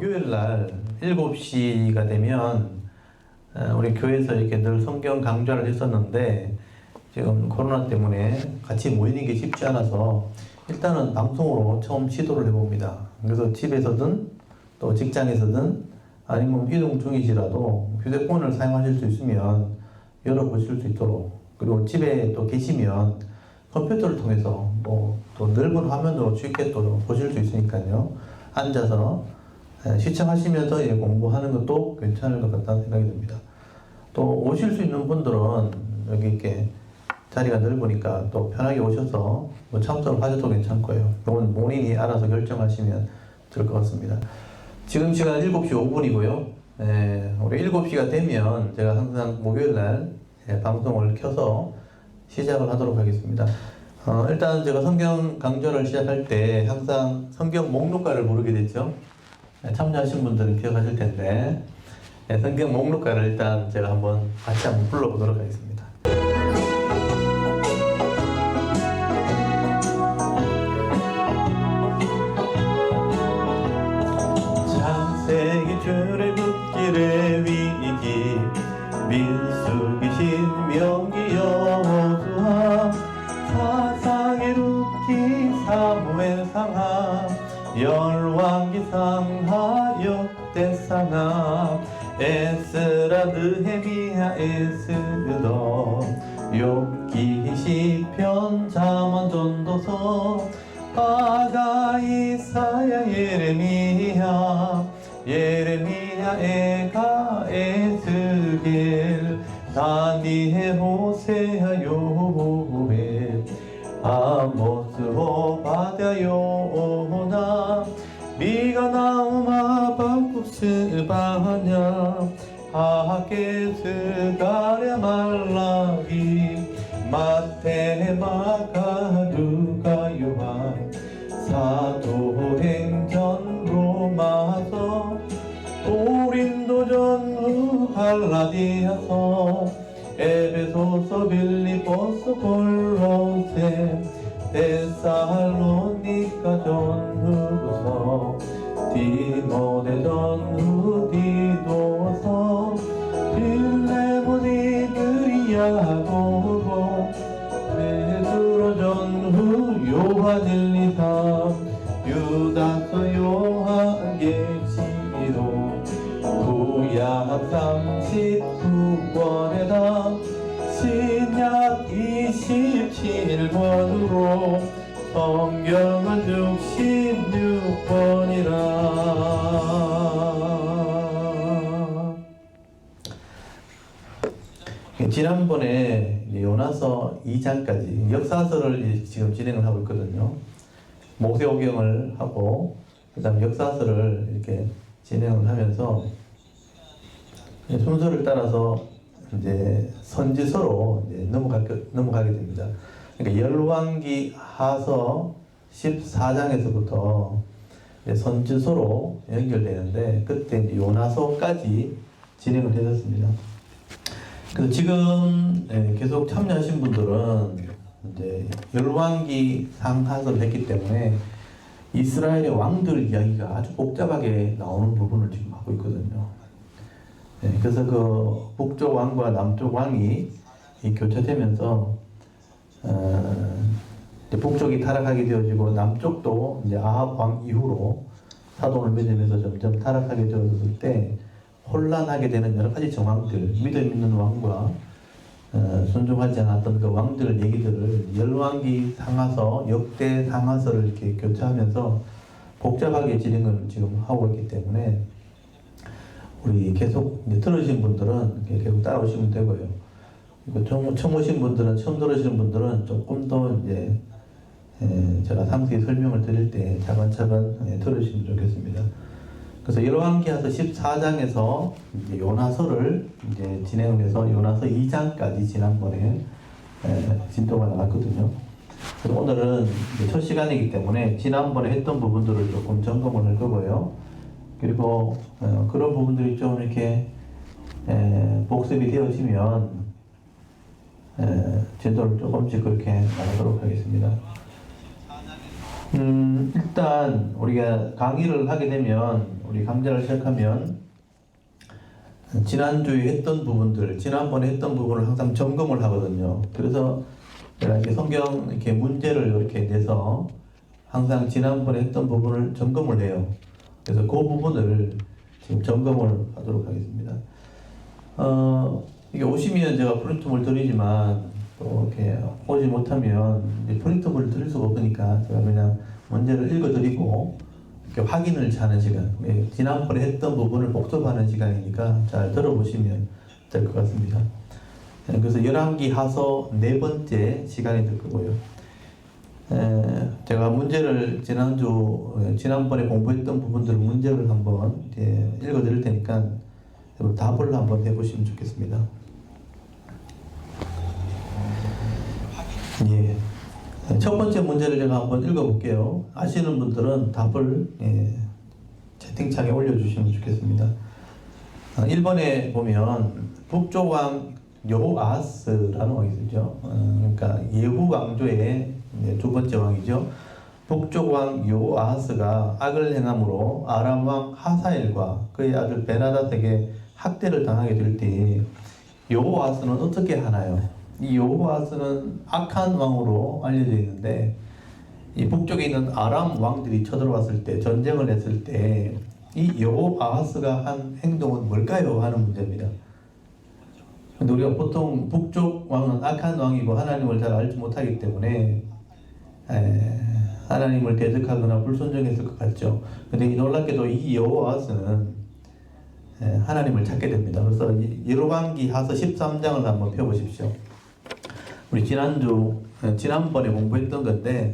목요일 날 7시가 되면 우리 교회에서 이렇게 늘 성경 강좌를 했었는데 지금 코로나 때문에 같이 모이는 게 쉽지 않아서 일단은 방송으로 처음 시도를 해봅니다. 그래서 집에서든 또 직장에서든 아니면 이동 중이시라도 휴대폰을 사용하실 수 있으면 열어보실 수 있도록, 그리고 집에 또 계시면 컴퓨터를 통해서 뭐 또 넓은 화면으로 쉽게 또 보실 수 있으니까요. 앉아서 시청하시면서 공부하는 것도 괜찮을 것 같다는 생각이 듭니다. 또 오실 수 있는 분들은 여기 이렇게 자리가 넓으니까 또 편하게 오셔서 뭐 참석을 하셔도 괜찮고요. 이건 본인이 알아서 결정하시면 될 것 같습니다. 지금 시간 7시 5분이고요. 우리 7시가 되면 제가 항상 목요일 날 방송을 켜서 시작을 하도록 하겠습니다. 일단 제가 성경 강좌를 시작할 때 항상 성경 목록가를 부르게 됐죠. 참여하신 분들은 기억하실 텐데 성경 목록가를 일단 제가 같이 한번 불러보도록 하겠습니다. 창세기 출애굽기를 위기 민수기 신명기 여호수아 사사기 룻기 사무엘 상하 열왕기 상하 역대상하 에스라 느헤미야 에스더 욥기 시편 잠언 전도서 아가 이사야 예레미야 에가 에스겔 다니엘 호세아 요엘 아모스 오바댜 요나 미가 나움 하박국 스바냐 하게 스가랴 말라기 마태 마가 누가 요한 사도행전 로마서 고린도 전후 갈라디아서 에베소서 빌립보서 골로새 데살로니가 전후서 디모데 전후 디도서 빌레몬 이들이 야고보 베드로 전후 요한 1, 2, 3 유다서 요한 계시록 구약 39권에다 신약 27권으로 성경은 66권이라. 지난번에 요나서 2장까지 역사서를 지금 진행을 하고 있거든요. 모세오경을 하고 그다음 역사서를 이렇게 진행을 하면서 순서를 따라서 이제 선지서로 이제 넘어가게 됩니다. 그러니까 열왕기 하서 14장에서부터 선지서로 연결되는데 그때 이제 요나서까지 진행을 해줬습니다. 그래서 지금 계속 참여하신 분들은 이제 열왕기 상하서를 했기 때문에 이스라엘의 왕들 이야기가 아주 복잡하게 나오는 부분을 지금 하고 있거든요. 그래서 그 북쪽 왕과 남쪽 왕이 교차되면서 북쪽이 타락하게 되어지고 남쪽도 이제 아합 왕 이후로 사돈을 맺으면서 점점 타락하게 되어졌을 때 혼란하게 되는 여러 가지 정황들, 믿음 있는 왕과 순종하지 않았던 그 왕들 얘기들을 열왕기 상하서, 역대 상하서를 이렇게 교차하면서 복잡하게 진행을 지금 하고 있기 때문에 우리 계속 들으신 분들은 계속 따라오시면 되고요. 처음 오신 분들은, 처음 들으시는 분들은 조금 더 이제 제가 상세히 설명을 드릴 때 차근차근 들으시면 좋겠습니다. 그래서 열왕기하서 14장에서 이제 요나서를 이제 진행을 해서 요나서 2장까지 지난번에 진도가 나갔거든요. 그래서 오늘은 첫 시간이기 때문에 지난번에 했던 부분들을 조금 점검을 할 거고요. 그리고 그런 부분들이 좀 이렇게 복습이 되어지면 진도를 조금씩 그렇게 나가도록 하겠습니다. 일단 우리가 강의를 하게 되면 우리 강좌를 시작하면 지난주에 했던 부분들, 지난번에 했던 부분을 항상 점검을 하거든요. 그래서 제가 이렇게 성경 이렇게 문제를 이렇게 내서 항상 지난번에 했던 부분을 점검을 해요. 그래서 그 부분을 지금 점검을 하도록 하겠습니다. 이게 오시면 제가 프린트물 드리지만 또 이렇게 오지 못하면 이제 프린트물을 드릴 수가 없으니까 제가 그냥 문제를 읽어드리고 이렇게 확인을 하는 시간, 지난번에 했던 부분을 복습하는 시간이니까 잘 들어보시면 될 것 같습니다. 그래서 열왕기 하서 네 번째 시간이 될 거고요. 제가 문제를 지난번에 공부했던 부분들 문제를 한번 읽어드릴 테니까 답을 한번 해보시면 좋겠습니다. 예. 첫 번째 문제를 제가 한번 읽어볼게요. 아시는 분들은 답을 채팅창에 올려주시면 좋겠습니다. 1번에 보면 북쪽 왕 여호아스라는 왕이 있죠. 그러니까 예후 왕조의 두 번째 왕이죠. 북쪽 왕 여호아스가 악을 행함으로 아람 왕 하사엘과 그의 아들 베나닷에게 학대를 당하게 될 때 여호아스는 어떻게 하나요? 이 여호아스는 악한 왕으로 알려져 있는데 이 북쪽에 있는 아람 왕들이 쳐들어왔을 때 전쟁을 했을 때 이 여호아스가 한 행동은 뭘까요? 하는 문제입니다. 근데 우리가 보통 북쪽 왕은 악한 왕이고 하나님을 잘 알지 못하기 때문에 하나님을 대적하거나 불순종했을 것 같죠. 근데 놀랍게도 이 여호아스는 하나님을 찾게 됩니다. 그래서 열왕기 하서 13장을 한번 펴보십시오. 우리 지난번에 공부했던 건데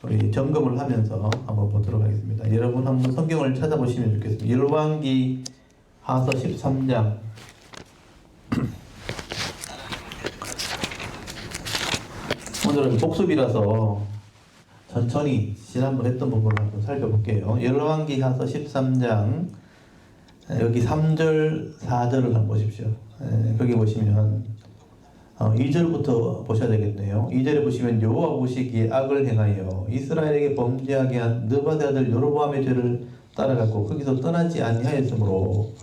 우리 점검을 하면서 한번 보도록 하겠습니다. 여러분 한번 성경을 찾아보시면 좋겠습니다. 열왕기 하서 13장 오늘은 복습이라서 천천히 지난번 했던 부분을 한번 살펴볼게요. 열왕기 하서 13장 여기 3절 4절을 한번 보십시오. 거기 보시면 2절부터 보셔야 되겠네요. 2절에 보시면 여호와 보시기에 악을 행하여 이스라엘에게 범죄하게 한 느바데 아들 여로보암의 죄를 따라갔고 거기서 떠나지 아니하였으므로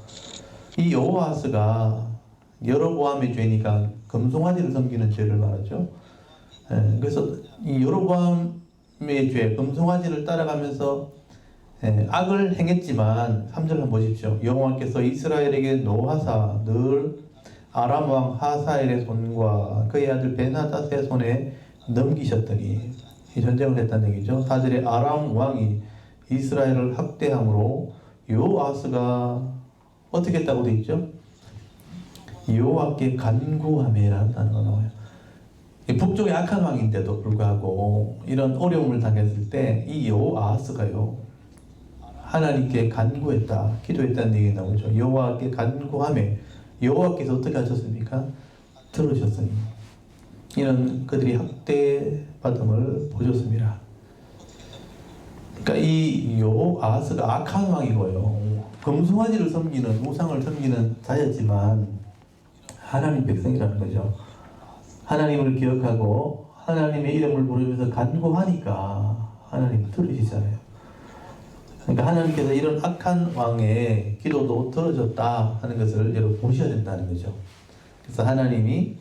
이 여호아스가 여로보암의 죄니까 금송아지를 섬기는 죄를 말하죠. 그래서 이 여로보암의 죄, 금송아지를 따라가면서 악을 행했지만 3절 한번 보십시오. 여호와께서 이스라엘에게 노하사 늘 아람 왕 하사엘의 손과 그의 아들 베나닷의 손에 넘기셨더니 이 전쟁을 했다는 얘기죠. 4절에 아람 왕이 이스라엘을 학대함으로 여호아스가 어떻게 했다고 되어 있죠? 여호와께 간구하매라는 단어가 나와요. 북쪽의 악한 왕인데도 불구하고 이런 어려움을 당했을 때 이 여호아스가요 하나님께 간구했다, 기도했다는 얘기 나오죠. 여호와께 간구하매 여호와께서 어떻게 하셨습니까? 들으셨으니 이는 그들이 학대받음을 보셨습니다. 그러니까 이 여호아스가 악한 왕이고요. 금송아지를 섬기는 우상을 섬기는 자였지만 하나님 백성이라는 거죠. 하나님을 기억하고 하나님의 이름을 부르면서 간구하니까 하나님 들으시잖아요. 그러니까 하나님께서 이런 악한 왕의 기도도 들어줬다 하는 것을 여러분 보셔야 된다는 거죠. 그래서 하나님이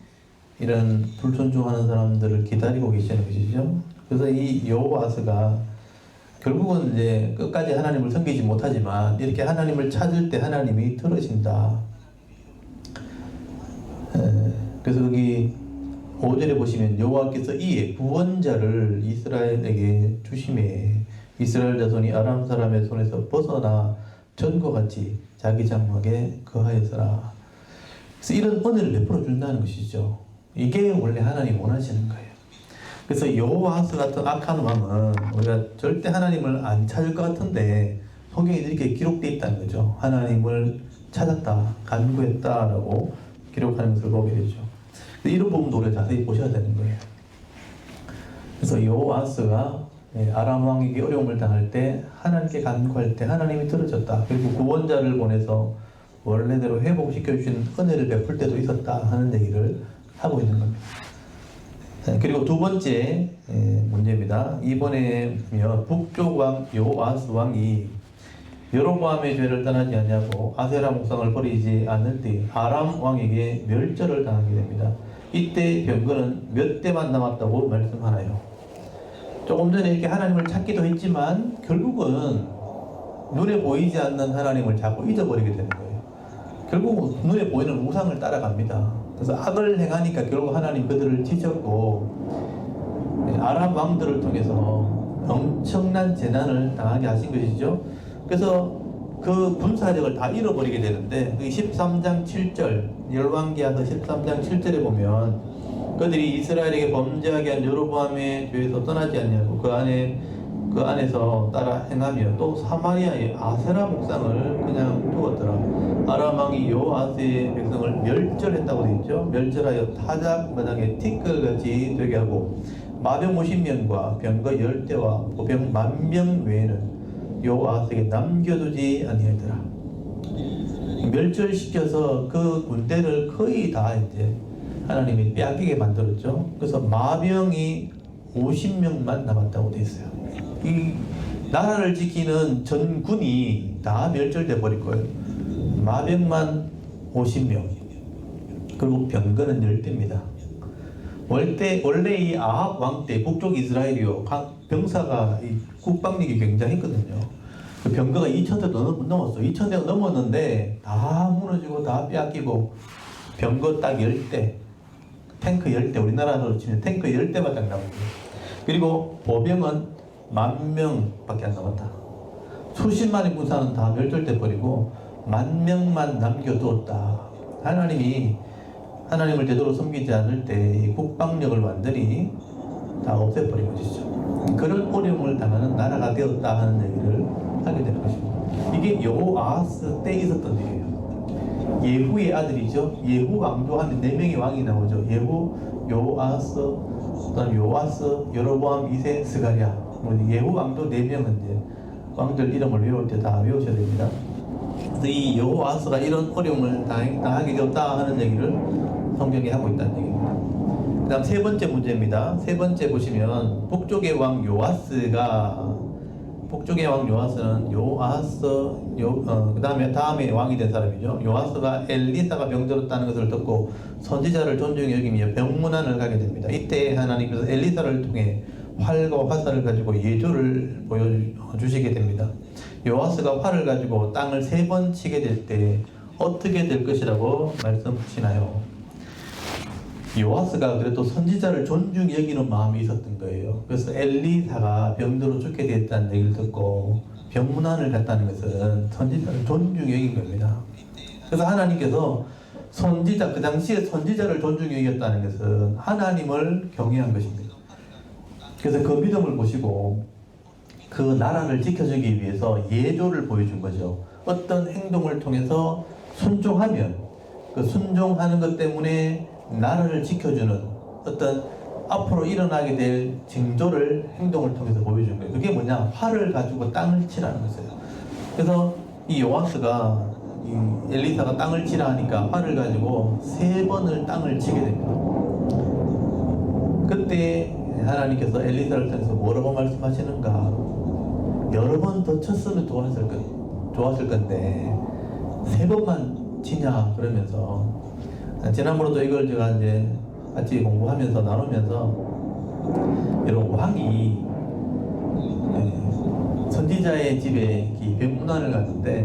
이런 불순종하는 사람들을 기다리고 계시는 것이죠. 그래서 이 여호아스가 결국은 이제 끝까지 하나님을 섬기지 못하지만 이렇게 하나님을 찾을 때 하나님이 들으신다. 그래서 여기 5절에 보시면 여호와께서 이에 구원자를 이스라엘에게 주심에 이스라엘 자손이 아람 사람의 손에서 벗어나 전과 같이 자기 장막에 거하였으라. 그래서 이런 은혜를 베풀어 준다는 것이죠. 이게 원래 하나님 원하시는 거예요. 그래서 여호아스 같은 악한 왕은 우리가 절대 하나님을 안 찾을 것 같은데 성경에 이렇게 기록되어 있다는 거죠. 하나님을 찾았다, 간구했다라고 기록하는 것을 보게 되죠. 이런 부분도 우리가 자세히 보셔야 되는 거예요. 그래서 여호아스가 아람 왕에게 어려움을 당할 때 하나님께 간구할 때 하나님이 들으셨다. 그리고 구원자를 보내서 원래대로 회복시켜 주신 은혜를 베풀 때도 있었다 하는 얘기를 하고 있는 겁니다. 그리고 두 번째 문제입니다. 이번에 보면 북쪽 왕 요아스 왕이 여로보암의 죄를 떠나지 않냐고 아세라 목상을 버리지 않을 때 아람 왕에게 멸절을 당하게 됩니다. 이때 병거는 몇 대만 남았다고 말씀하나요? 조금 전에 이렇게 하나님을 찾기도 했지만 결국은 눈에 보이지 않는 하나님을 자꾸 잊어버리게 되는 거예요. 결국 눈에 보이는 우상을 따라갑니다. 그래서 악을 행하니까 결국 하나님 그들을 지셨고 아람 왕들을 통해서 엄청난 재난을 당하게 하신 것이죠. 그래서 그 군사력을 다 잃어버리게 되는데 13장 7절 열왕기하서 13장 7절에 보면 그들이 이스라엘에게 범죄하게 한 여로보암의 죄에서 떠나지 않냐고 그 안에서 따라 행하며 또 사마리아의 아세라 목상을 그냥 두었더라. 아람 왕이 요아스의 백성을 멸절했다고 되어 있죠. 멸절하여 타작 마당에 티끌같이 되게 하고 마병 50명과 병거 10대와 보병 10,000명 외에는 요아스에게 남겨두지 아니하더라. 멸절시켜서 그 군대를 거의 다 이제 하나님이 빼앗기게 만들었죠. 그래서 마병이 50명만 남았다고 되어 있어요. 이 나라를 지키는 전군이 다 멸절돼 버릴 거예요. 마병만 50명, 그리고 병거는 10대입니다. 원래 이 아합 왕 때 북쪽 이스라엘이요 병사가 이 국방력이 굉장했거든요. 그 병거가 2,000대도 넘었어. 2,000대가 넘었는데 다 무너지고 다 빼앗기고 병거 딱 10대, 탱크 10대, 우리나라로 치면 탱크 10대만 딱 남았고, 그리고 보병은 10,000명밖에 안 남았다. 수십만의 군사는 다 멸절돼 버리고 10,000명만 남겨두었다. 하나님이 하나님을 제대로 섬기지 않을 때 국방력을 완전히 다 없애버린 것이죠. 그런 어려움을 당하는 나라가 되었다 하는 얘기를 하게 되는 것입니다. 이게 여호아스 때 있었던 일이에요. 예후의 아들이죠. 예후 왕조하면 4명의 왕이 나오죠. 예후, 여호아스, 그다음 요아스, 여로보암 2세, 스가랴. 예후 왕조 4명은 이제 왕들 이름을 외울 때 다 외우셔야 됩니다. 그래서 이 여호아스가 이런 어려움을 당하게 되었다 하는 얘기를 성경이 하고 있다는 얘기입니다. 그 다음 세 번째 문제입니다. 세 번째 보시면 북쪽의 왕 요아스는 그 다음에 왕이 된 사람이죠. 요아스가 엘리사가 병들었다는 것을 듣고 선지자를 존중히 여기며 병문안을 가게 됩니다. 이때 하나님께서 엘리사를 통해 활과 화살을 가지고 예조를 보여주시게 됩니다. 요아스가 활을 가지고 땅을 3번 치게 될 때 어떻게 될 것이라고 말씀하시나요? 요아스가 그래도 선지자를 존중히 여기는 마음이 있었던 거예요. 그래서 엘리사가 병들어 죽게 됐다는 얘기를 듣고 병문안을 갔다는 것은 선지자를 존중히 여긴 겁니다. 그래서 하나님께서 그 당시에 선지자를 존중히 여겼다는 것은 하나님을 경외한 것입니다. 그래서 그 믿음을 보시고 그 나라를 지켜주기 위해서 예조를 보여준 거죠. 어떤 행동을 통해서 순종하면 그 순종하는 것 때문에 나라를 지켜주는 어떤 앞으로 일어나게 될 징조를 행동을 통해서 보여준 거예요. 그게 뭐냐? 활을 가지고 땅을 치라는 거예요. 그래서 이 요아스가 이 엘리사가 땅을 치라 하니까 활을 가지고 3번을 땅을 치게 됩니다. 그때 하나님께서 엘리사를 통해서 뭐라고 말씀하시는가? 여러 번 더 쳤으면 좋았을 건데 3번만 치냐 그러면서, 지난번에도 이걸 제가 이제 같이 공부하면서 나누면서 여러분 왕이 선지자의 집에 병문안을 갔는데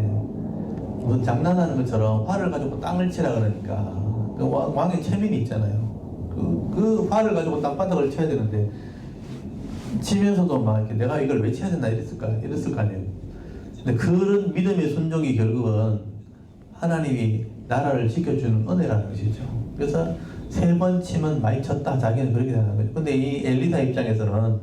무슨 장난하는 것처럼 활을 가지고 땅을 치라 그러니까 그 왕의 체면이 있잖아요. 그 활을 가지고 땅바닥을 쳐야 되는데 치면서도 막 이렇게 내가 이걸 왜 쳐야 되나 이랬을 거 아니에요. 근데 그런 믿음의 순종이 결국은 하나님이 나라를 지켜주는 은혜라는 것이죠. 그래서 3번 치면 많이 쳤다, 자기는 그렇게 생각하는 거죠. 근데 이 엘리사 입장에서는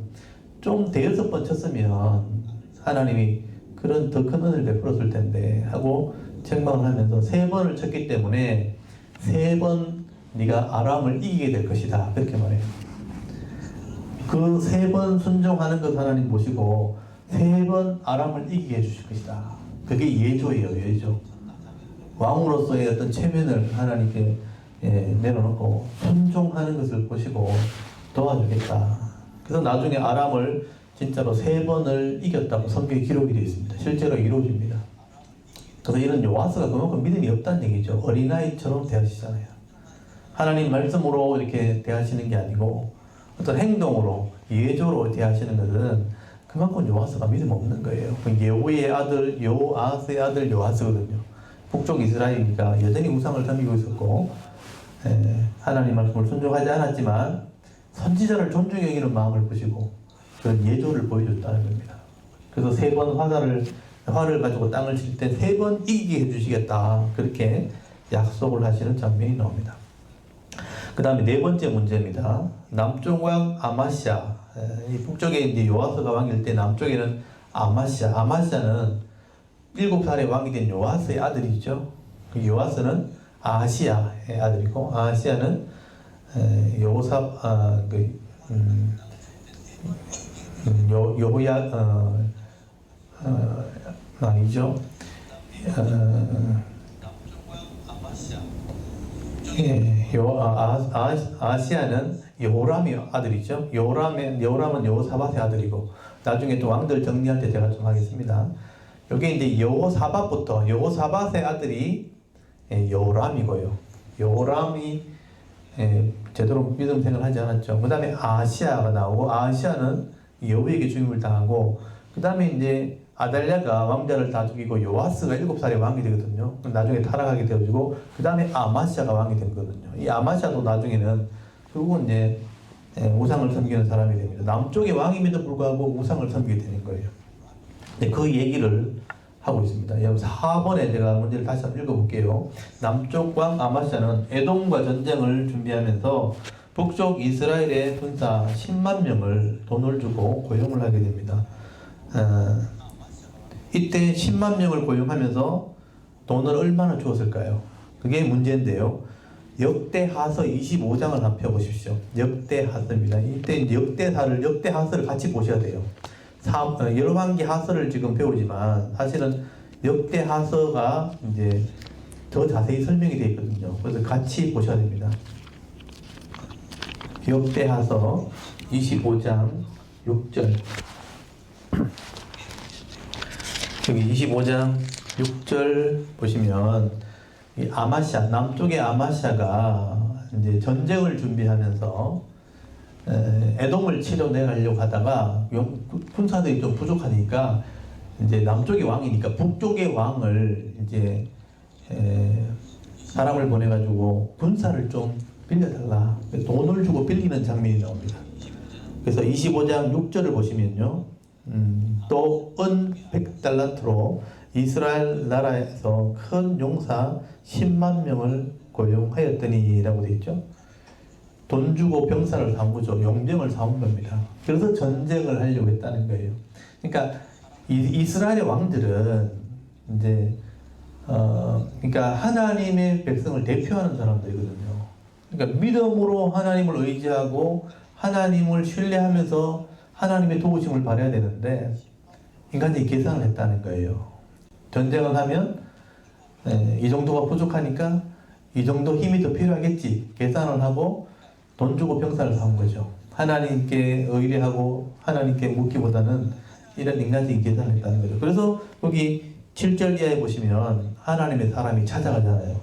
좀 대여섯 번 쳤으면 하나님이 그런 더 큰 은혜를 베풀었을 텐데 하고 책망을 하면서 3번을 쳤기 때문에 3번 네가 아람을 이기게 될 것이다, 그렇게 말해요. 그 3번 순종하는 것 하나님 보시고 3번 아람을 이기게 해주실 것이다. 그게 예조예요, 예조. 왕으로서의 어떤 체면을 하나님께 내려놓고 순종하는 것을 보시고 도와주겠다. 그래서 나중에 아람을 진짜로 3번을 이겼다고 성경에 기록이 되어 있습니다. 실제로 이루어집니다. 그래서 이런 요아스가 그만큼 믿음이 없다는 얘기죠. 어린아이처럼 대하시잖아요. 하나님 말씀으로 이렇게 대하시는 게 아니고 어떤 행동으로 예조로 대하시는 것은 그만큼 요아스가 믿음 없는 거예요. 예후의 아들 요아스의 아들 요아스거든요. 북쪽 이스라엘이니까 여전히 우상을 섬기고 있었고 하나님 말씀을 순종하지 않았지만 선지자를 존중해 여기는 마음을 보시고 그런 예조를 보여줬다는 겁니다. 그래서 3번 활을 가지고 땅을 칠 때 3번 이기게 해주시겠다. 그렇게 약속을 하시는 장면이 나옵니다. 그 다음에 4번째 문제입니다. 남쪽 왕 아마시아. 이 북쪽에 이제 요아스가 왕일 때 남쪽에는 아마시아. 아마시아는 7살의 왕이 된 요아스의 아들이죠. 그 요아스는 아하시아의 아들이고, 아하시아는 아니죠. 아시아는 여호람의 아들이죠. 여호람은 여호사밧의 아들이고, 나중에 또 왕들 정리할 때 제가 좀 하겠습니다. 여기 이제 여호사밧의 아들이 여호람이고요. 여호람이 제대로 믿음 생활을 하지 않았죠. 그 다음에 아하시아가 나오고, 아하시아는 여호에게 죽임을 당하고, 그 다음에 이제 아달랴가 왕자를 다 죽이고 요아스가 7살의 왕이 되거든요. 나중에 타락하게 되어지고, 그 다음에 아마시아가 왕이 되거든요. 이 아마시아도 나중에는 결국은 이제 우상을 섬기는 사람이 됩니다. 남쪽의 왕임에도 불구하고 우상을 섬기게 되는 거예요. 그 얘기를 하고 있습니다. 4번에 제가 문제를 다시 한번 읽어볼게요. 남쪽 왕 아마시아는 에돔과 전쟁을 준비하면서 북쪽 이스라엘의 군사 10만 명을 돈을 주고 고용을 하게 됩니다. 이때 10만 명을 고용하면서 돈을 얼마나 주었을까요? 그게 문제인데요. 역대하서 25장을 한번 펴보십시오. 역대하서입니다. 이때 역대하서를 같이 보셔야 돼요. 열왕기 하서를 지금 배우지만 사실은 역대하서가 이제 더 자세히 설명이 되어 있거든요. 그래서 같이 보셔야 됩니다. 역대하서 25장 6절. 여기 25장 6절 보시면 이 아마시아, 남쪽의 아마시아가 이제 전쟁을 준비하면서 에돔을 치러내 가려고 하다가 군사들이 좀 부족하니까 이제 남쪽의 왕이니까 북쪽의 왕을 이제 사람을 보내가지고 군사를 좀 빌려달라. 돈을 주고 빌리는 장면이 나옵니다. 그래서 25장 6절을 보시면요. 또 은 100달란트로 이스라엘 나라에서 큰 용사 10만 명을 고용하였더니 라고 되어 있죠. 돈 주고 병사를 사온 거죠. 용병을 사온 겁니다. 그래서 전쟁을 하려고 했다는 거예요. 그러니까 이스라엘의 왕들은 이제 그러니까 하나님의 백성을 대표하는 사람들이거든요. 그러니까 믿음으로 하나님을 의지하고 하나님을 신뢰하면서 하나님의 도우심을 받아야 되는데 인간들이 계산을 했다는 거예요. 전쟁을 하면 이 정도가 부족하니까 이 정도 힘이 더 필요하겠지 계산을 하고 돈 주고 병사를 사온 거죠. 하나님께 의뢰하고 하나님께 묻기보다는 이런 인간적인 계산을 했다는 거죠. 그래서 여기 7절 이하에 보시면 하나님의 사람이 찾아가잖아요.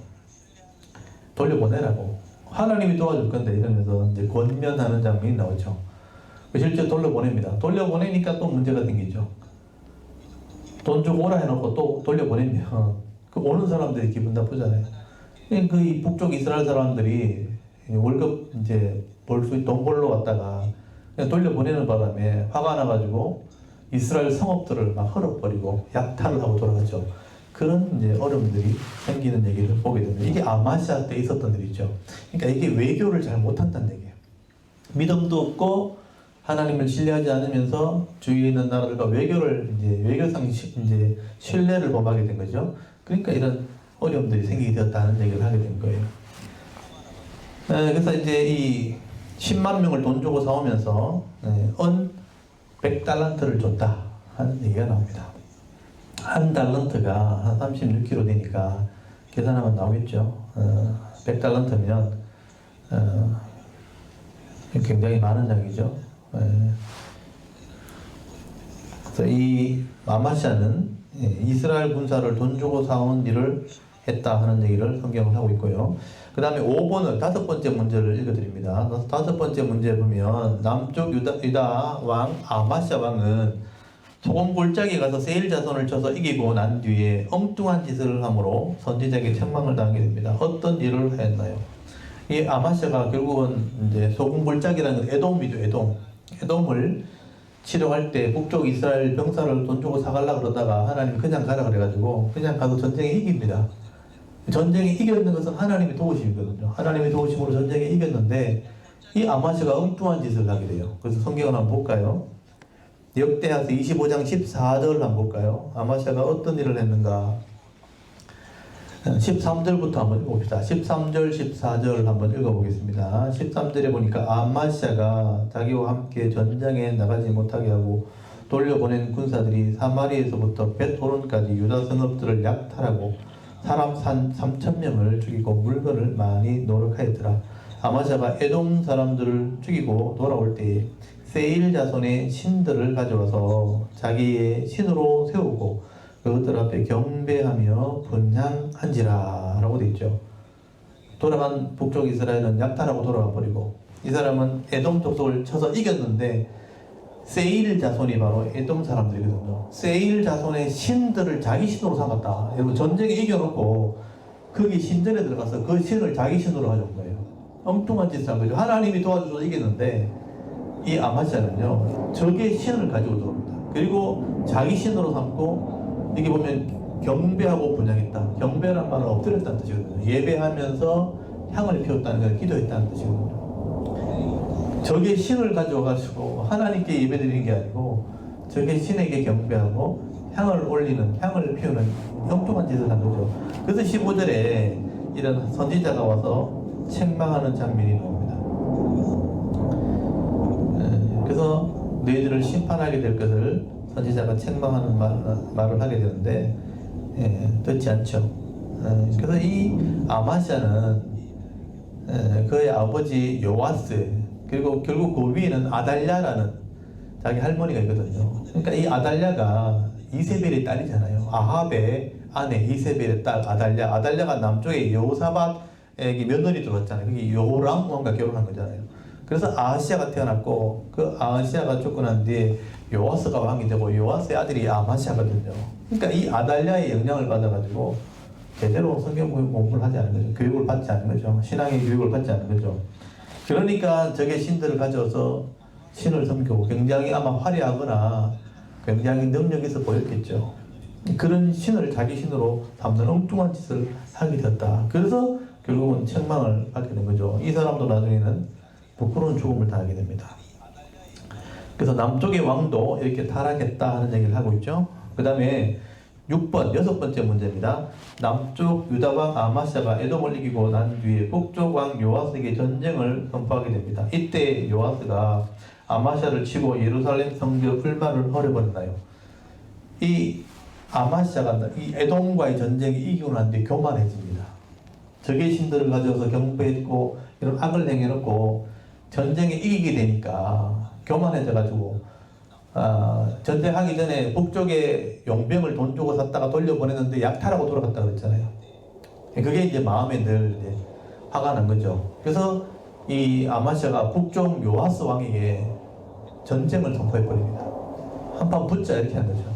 돌려보내라고. 하나님이 도와줄 건데 이러면서 이제 권면하는 장면이 나오죠. 실제 돌려보냅니다. 돌려보내니까 또 문제가 생기죠. 돈 주고 오라 해놓고 또 돌려보내면 그 오는 사람들이 기분 나쁘잖아요. 그 이 북쪽 이스라엘 사람들이 월급 이제 돈 벌러 왔다가 그냥 돌려보내는 바람에 화가 나가지고 이스라엘 성읍들을 막 헐어버리고 약탈을 하고 돌아가죠. 그런 이제 어려움들이 생기는 얘기를 보게 됩니다. 이게 아마시아 때 있었던 일이죠. 그러니까 이게 외교를 잘 못한다는 얘기예요. 믿음도 없고 하나님을 신뢰하지 않으면서 주위에 있는 나라들과 외교상 이제 신뢰를 범하게 된 거죠. 그러니까 이런 어려움들이 생기게 되었다는 얘기를 하게 된 거예요. 그래서 이제 이 10만 명을 돈 주고 사오면서 은 100달란트를 줬다 하는 얘기가 나옵니다. 한 달란트가 한 36kg 되니까 계산하면 나오겠죠. 100달란트면 굉장히 많은 장이죠. 예. 그래서 이 아마시아는 이스라엘 군사를 돈 주고 사온 일을 했다 하는 얘기를 성경을 하고 있고요. 그 다음에 5번을 다섯 번째 문제를 읽어드립니다. 다섯 번째 문제 보면 남쪽 유다 왕 아마시아 왕은 소금 골짜기에 가서 세일 자손을 쳐서 이기고 난 뒤에 엉뚱한 짓을 함으로 선지자에게 책망을 당하게 됩니다. 어떤 일을 했나요? 이 아마시아가 결국은 이제 소금 골짜기라는 에돔이죠. 에돔을 치료할 때 북쪽 이스라엘 병사를 돈 주고 사가려고 그러다가 하나님이 그냥 가라 그래가지고 그냥 가서 전쟁에 이깁니다. 전쟁에 이겼는 것은 하나님의 도우심이거든요. 하나님의 도우심으로 전쟁에 이겼는데 이 아마시아가 엉뚱한 짓을 하게 돼요. 그래서 성경을 한번 볼까요? 역대하서 25장 14절을 한번 볼까요? 아마시아가 어떤 일을 했는가? 13절부터 한번 읽어봅시다. 13절, 14절 한번 읽어보겠습니다. 13절에 보니까 아마시아가 자기와 함께 전장에 나가지 못하게 하고 돌려보낸 군사들이 사마리에서부터 벳호론까지 유다 성읍들을 약탈하고 사람 3,000명을 죽이고 물건을 많이 노력하였더라. 아마시아가 에돔 사람들을 죽이고 돌아올 때에 세일 자손의 신들을 가져와서 자기의 신으로 세우고 그것들 앞에 경배하며 번향한지라 라고 되어 있죠. 돌아간 북쪽 이스라엘은 약탈하고 돌아가 버리고 이 사람은 에돔 족속을 쳐서 이겼는데 세일 자손이 바로 에돔 사람들이거든요. 세일 자손의 신들을 자기 신으로 삼았다. 여러분 전쟁에 이겨놓고 거기 신전에 들어가서 그 신을 자기 신으로 가져온 거예요. 엉뚱한 짓을 한 거죠. 하나님이 도와줘서 이겼는데 이 아마시아는요 적의 신을 가지고 들어옵니다. 그리고 자기 신으로 삼고 여기 보면 경배하고 분양했다. 경배란 말은 엎드렸다는 뜻이거든요. 예배하면서 향을 피웠다는 걸 기도했다는 뜻이거든요. 적의 신을 가져와가지고 하나님께 예배드리는 게 아니고 적의 신에게 경배하고 향을 올리는, 향을 피우는 엉뚱한 짓을 한 거죠. 그래서 15절에 이런 선지자가 와서 책망하는 장면이 나옵니다. 그래서 너희들을 심판하게 될 것을 선지자가 책망하는 말을 하게 되는데 듣지 않죠. 그래서 이 아마시아는 그의 아버지 요아스 그리고 결국 그 위에는 아달랴라는 자기 할머니가 있거든요. 그러니까 이 아달랴가 이세벨의 딸이잖아요. 아합의 아내 이세벨의 딸 아달랴. 아달랴가 남쪽에 여호사밧에게 며느리 들어왔잖아요. 그게 여호람 왕과 결혼한 거잖아요. 그래서 아하시아가 태어났고 그 아하시아가 죽고 난 뒤에 요아스가 왕이 되고 요아스의 아들이 아마시아거든요. 그러니까 이 아달랴의 영향을 받아가지고 제대로 성경 공부를 하지 않은 거죠. 교육을 받지 않은 거죠. 신앙의 교육을 받지 않은 거죠. 그러니까 적의 신들을 가져서 신을 섬기고 굉장히 아마 화려하거나 굉장히 능력 있어 보였겠죠. 그런 신을 자기 신으로 삼는 엉뚱한 짓을 하게 되었다. 그래서 결국은 책망을 받게 된 거죠. 이 사람도 나중에는 부끄러운 죽음을 당하게 됩니다. 그래서 남쪽의 왕도 이렇게 타락했다 하는 얘기를 하고 있죠. 그 다음에 6번, 여섯 번째 문제입니다. 남쪽 유다왕 아마시아가 에돔을 이기고 난 뒤에 북쪽 왕 요아스에게 전쟁을 선포하게 됩니다. 이때 요아스가 아마시아를 치고 예루살렘 성벽 불마를 허려버렸나요? 이 아마시아가 이 에돔과의 전쟁에 이기고 난 뒤에 교만해집니다. 적의 신들을 가져서 경배했고 이런 악을 행해놓고 전쟁에 이기게 되니까 교만해져가지고 전쟁하기 전에 북쪽에 용병을 돈 주고 샀다가 돌려보냈는데 약탈하고 돌아갔다 그랬잖아요. 그게 이제 마음에 늘 이제 화가 난 거죠. 그래서 이 아마시아가 북쪽 요아스 왕에게 전쟁을 선포해버립니다. 한판 붙자 이렇게 한 거죠.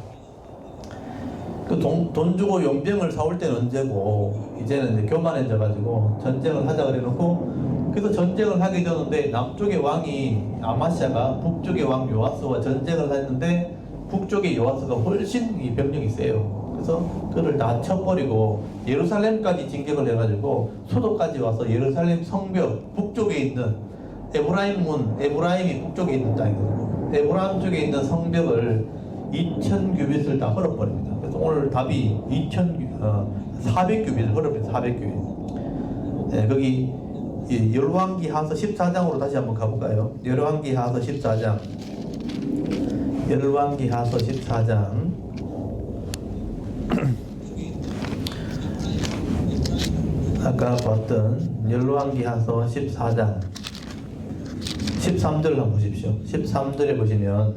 그 돈 주고 용병을 사올 때는 언제고 이제는 이제 교만해져가지고 전쟁을 하자 그래놓고 그래서 전쟁을 하게 되는데 남쪽의 왕이 아마시아가 북쪽의 왕 요아스와 전쟁을 했는데 북쪽의 요아스가 훨씬 이 병력이 세요. 그래서 그를 다 쳐버리고 예루살렘까지 진격을 해가지고 소도까지 와서 예루살렘 성벽 북쪽에 있는 에브라임이 북쪽에 있는 땅이거든요. 에브라임 쪽에 있는 성벽을 2000규빗을 다 헐어버립니다. 그래서 오늘 답이 400규빗을 헐어버립니다. 400규빗. 네, 거기 열왕기하서 14장으로 다시 한번 가볼까요? 열왕기하서 14장. 열왕기하서 14장. 아까 봤던 열왕기하서 14장. 13절을 한번 보십시오. 13절에 보시면